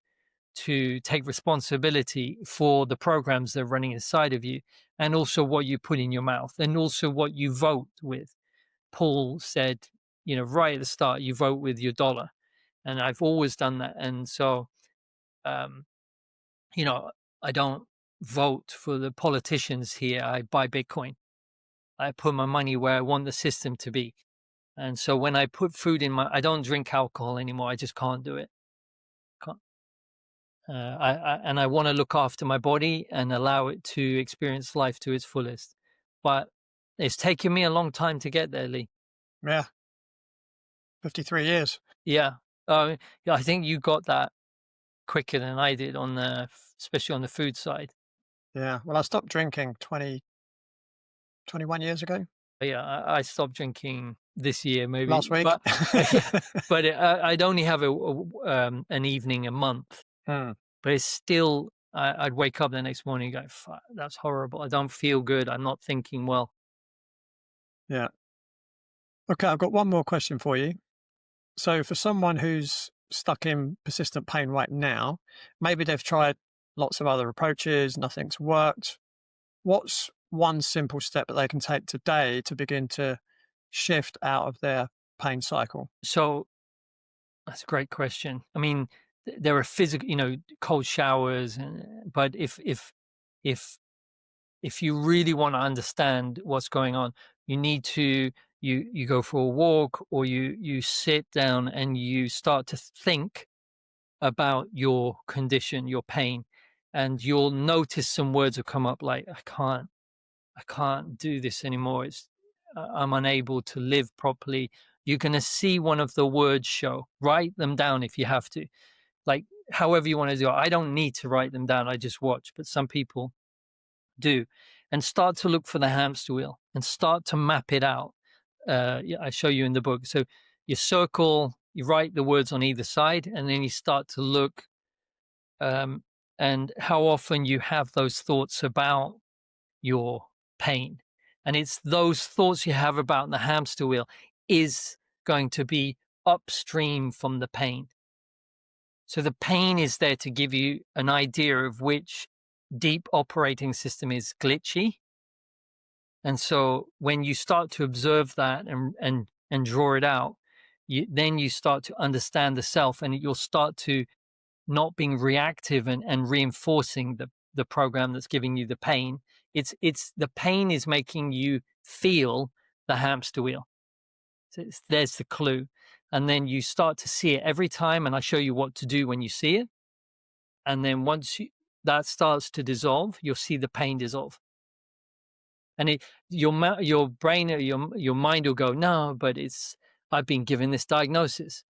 [SPEAKER 1] to take responsibility for the programs that are running inside of you and also what you put in your mouth and also what you vote with. Paul said, right at the start, you vote with your dollar. And I've always done that. And so, um, you know, I don't vote for the politicians here. I buy Bitcoin. I put my money where I want the system to be. And so when I put food I don't drink alcohol anymore. I just can't do it. Can't. I want to look after my body and allow it to experience life to its fullest. But it's taken me a long time to get there, Leigh.
[SPEAKER 2] Yeah, 53 years.
[SPEAKER 1] Yeah. Yeah, I think you got that quicker than I did especially on the food side.
[SPEAKER 2] Yeah. Well, I stopped drinking 21 years ago,
[SPEAKER 1] Yeah, I stopped drinking this year, maybe,
[SPEAKER 2] last week.
[SPEAKER 1] but yeah, but I'd only have an evening a month.
[SPEAKER 2] Hmm.
[SPEAKER 1] But it's still, I'd wake up the next morning and go, "Fuck, that's horrible. I don't feel good. I'm not thinking well."
[SPEAKER 2] Yeah. Okay, I've got one more question for you. So, for someone who's stuck in persistent pain right now, maybe they've tried lots of other approaches, nothing's worked. What's one simple step that they can take today to begin to shift out of their pain cycle?
[SPEAKER 1] So that's a great question. I mean, there are physical, cold showers, but if if you really want to understand what's going on, you need to you go for a walk, or you sit down and you start to think about your condition, your pain, and you'll notice some words will come up like I can't do this anymore. I'm unable to live properly. You're going to see one of the words show. Write them down if you have to. Like, however you want to do it. I don't need to write them down. I just watch, but some people do. And start to look for the hamster wheel and start to map it out. Yeah, I show you in the book. So you circle, you write the words on either side, and then you start to look, um, and how often you have those thoughts about your pain. And it's those thoughts you have about the hamster wheel is going to be upstream from the pain. So the pain is there to give you an idea of which deep operating system is glitchy. And so when you start to observe that and draw it out, then you start to understand the self, and you'll start to not being reactive and reinforcing the program that's giving you the pain. It's the pain is making you feel the hamster wheel. So there's the clue. And then you start to see it every time, and I show you what to do when you see it. And then once that starts to dissolve, you'll see the pain dissolve. And your brain or your mind will go, no, but I've been given this diagnosis.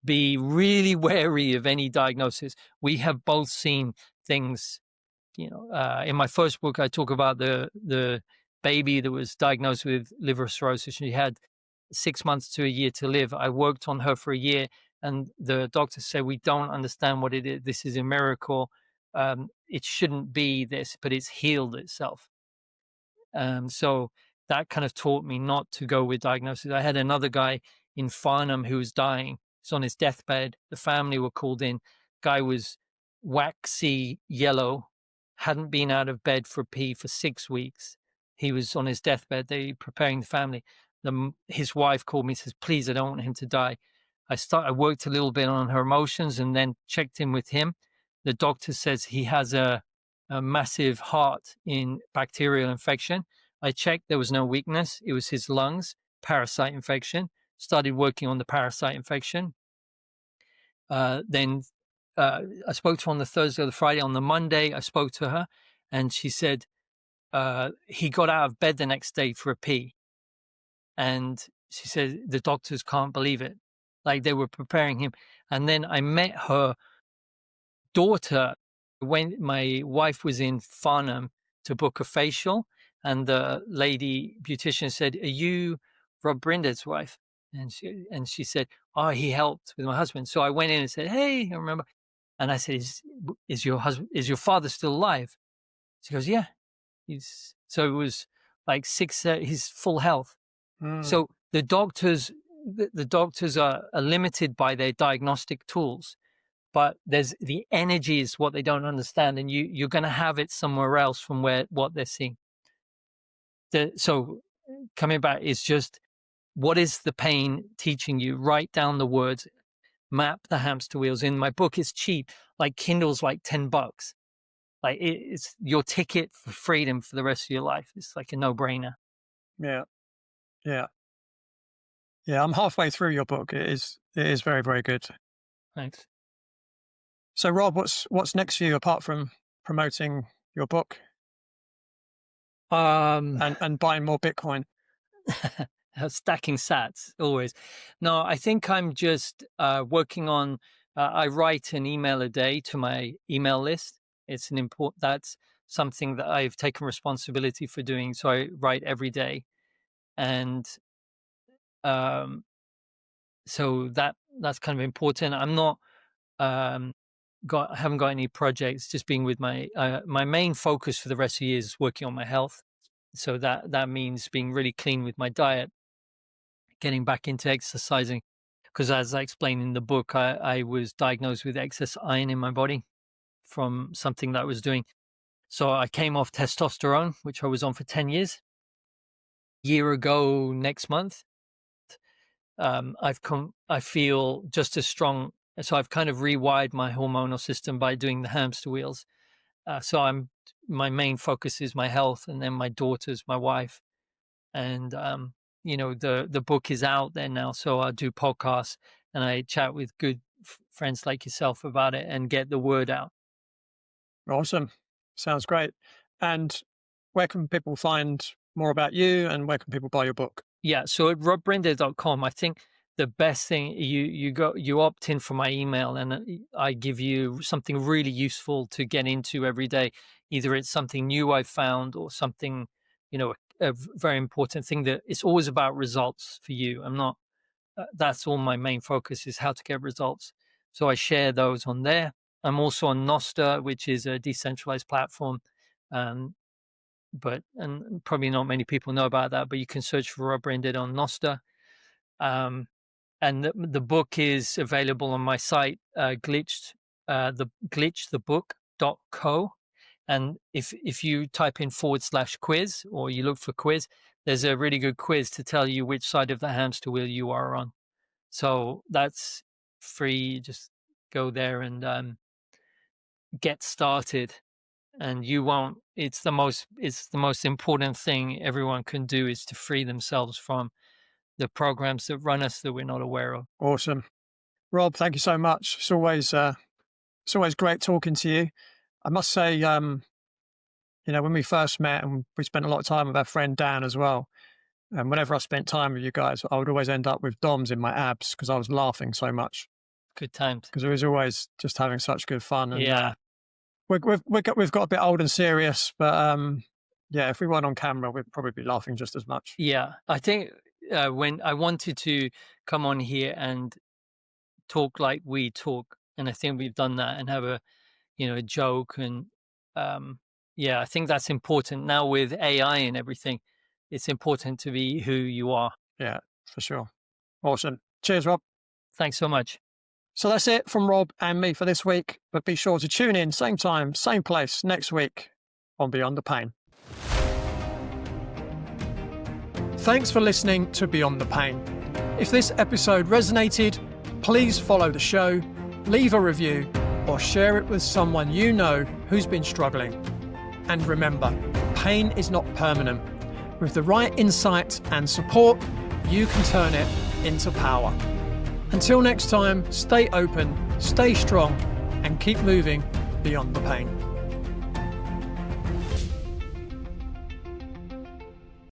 [SPEAKER 1] Be really wary of any diagnosis. We have both seen things. In my first book, I talk about the baby that was diagnosed with liver cirrhosis. She had 6 months to a year to live. I worked on her for a year, and the doctors said, we don't understand what it is. This is a miracle. It shouldn't be this, but it's healed itself. So that kind of taught me not to go with diagnosis. I had another guy in Farnham who was dying. He's on his deathbed. The family were called in. Guy was waxy yellow, hadn't been out of bed for a pee for 6 weeks. He was on his deathbed. They preparing the family. His wife called me and says, please, I don't want him to die. I worked a little bit on her emotions and then checked in with him. The doctor says he has a massive heart in bacterial infection. I checked, there was no weakness. It was his lungs, parasite infection. Started working on the parasite infection. Then I spoke to her on the Thursday or the Friday. On the Monday, I spoke to her, and she said he got out of bed the next day for a pee. And she said the doctors can't believe it. Like, they were preparing him. And then I met her daughter when my wife was in Farnham to book a facial, and the lady beautician said, are you Rob Brinded's wife? And she said, oh, he helped with my husband. So I went in and said, hey, I remember. And I said, is your father still alive? She goes, yeah. So it was like he's full health. So the doctors are limited by their diagnostic tools, but there's the energy is what they don't understand, and you're going to have it somewhere else from what they're seeing. So coming back is just, what is the pain teaching you? Write down the words, map the hamster wheels. In my book, it's cheap, like Kindle's like $10. Like, it's your ticket for freedom for the rest of your life. It's like a no-brainer.
[SPEAKER 2] Yeah. I'm halfway through your book. It is very, very good.
[SPEAKER 1] Thanks.
[SPEAKER 2] So, Rob, what's next for you apart from promoting your book and buying more Bitcoin?
[SPEAKER 1] Stacking sats always. No, I think I'm just working on. I write an email a day to my email list. It's that's something that I've taken responsibility for doing. So I write every day, and so that's kind of important. I'm not I haven't got any projects. Just being with my main focus for the rest of the year is working on my health. So that means being really clean with my diet, getting back into exercising, because as I explained in the book, I was diagnosed with excess iron in my body from something that I was doing. So I came off testosterone, which I was on for 10 years. A year ago next month, I feel just as strong. So I've kind of rewired my hormonal system by doing the hamster wheels. So my main focus is my health, and then my daughters, my wife, and the book is out there now. So I do podcasts and I chat with good friends like yourself about it and get the word out.
[SPEAKER 2] Awesome. Sounds great. And where can people find more about you, and where can people buy your book?
[SPEAKER 1] Yeah, so at robbrinded.com, I think the best thing, you opt in for my email, and I give you something really useful to get into every day. Either it's something new I've found, or something, a very important thing. That it's always about results for you. I'm not That's all my main focus, is how to get results. So I share those on there. I'm also on Noster, which is a decentralized platform. Um, and probably not many people know about that, but you can search for Rob Brinded on Noster. Um, and the book is available on my site, the glitchthebook.co. And if you type in /quiz, or you look for quiz, there's a really good quiz to tell you which side of the hamster wheel you are on. So that's free. Just go there and get started. And you won't. It's the most important thing everyone can do, is to free themselves from the programs that run us that we're not aware of.
[SPEAKER 2] Awesome. Rob, thank you so much. It's always great talking to you. I must say, when we first met, and we spent a lot of time with our friend Dan as well, and whenever I spent time with you guys, I would always end up with DOMs in my abs because I was laughing so much.
[SPEAKER 1] Good times.
[SPEAKER 2] Because it was always just having such good fun. And
[SPEAKER 1] Yeah.
[SPEAKER 2] We've got a bit old and serious, but yeah, if we weren't on camera, we'd probably be laughing just as much.
[SPEAKER 1] Yeah. I think when I wanted to come on here and talk like we talk, and I think we've done that, and have a joke, and I think that's important now with AI and everything. It's important to be who you are.
[SPEAKER 2] Yeah, for sure. Awesome. Cheers, Rob.
[SPEAKER 1] Thanks so much.
[SPEAKER 2] So that's it from Rob and me for this week, but be sure to tune in, same time, same place next week on Beyond the Pain. Thanks for listening to Beyond the Pain. If this episode resonated, please follow the show, leave a review, or share it with someone you know who's been struggling. And remember, pain is not permanent. With the right insight and support, you can turn it into power. Until next time, stay open, stay strong, and keep moving beyond the pain.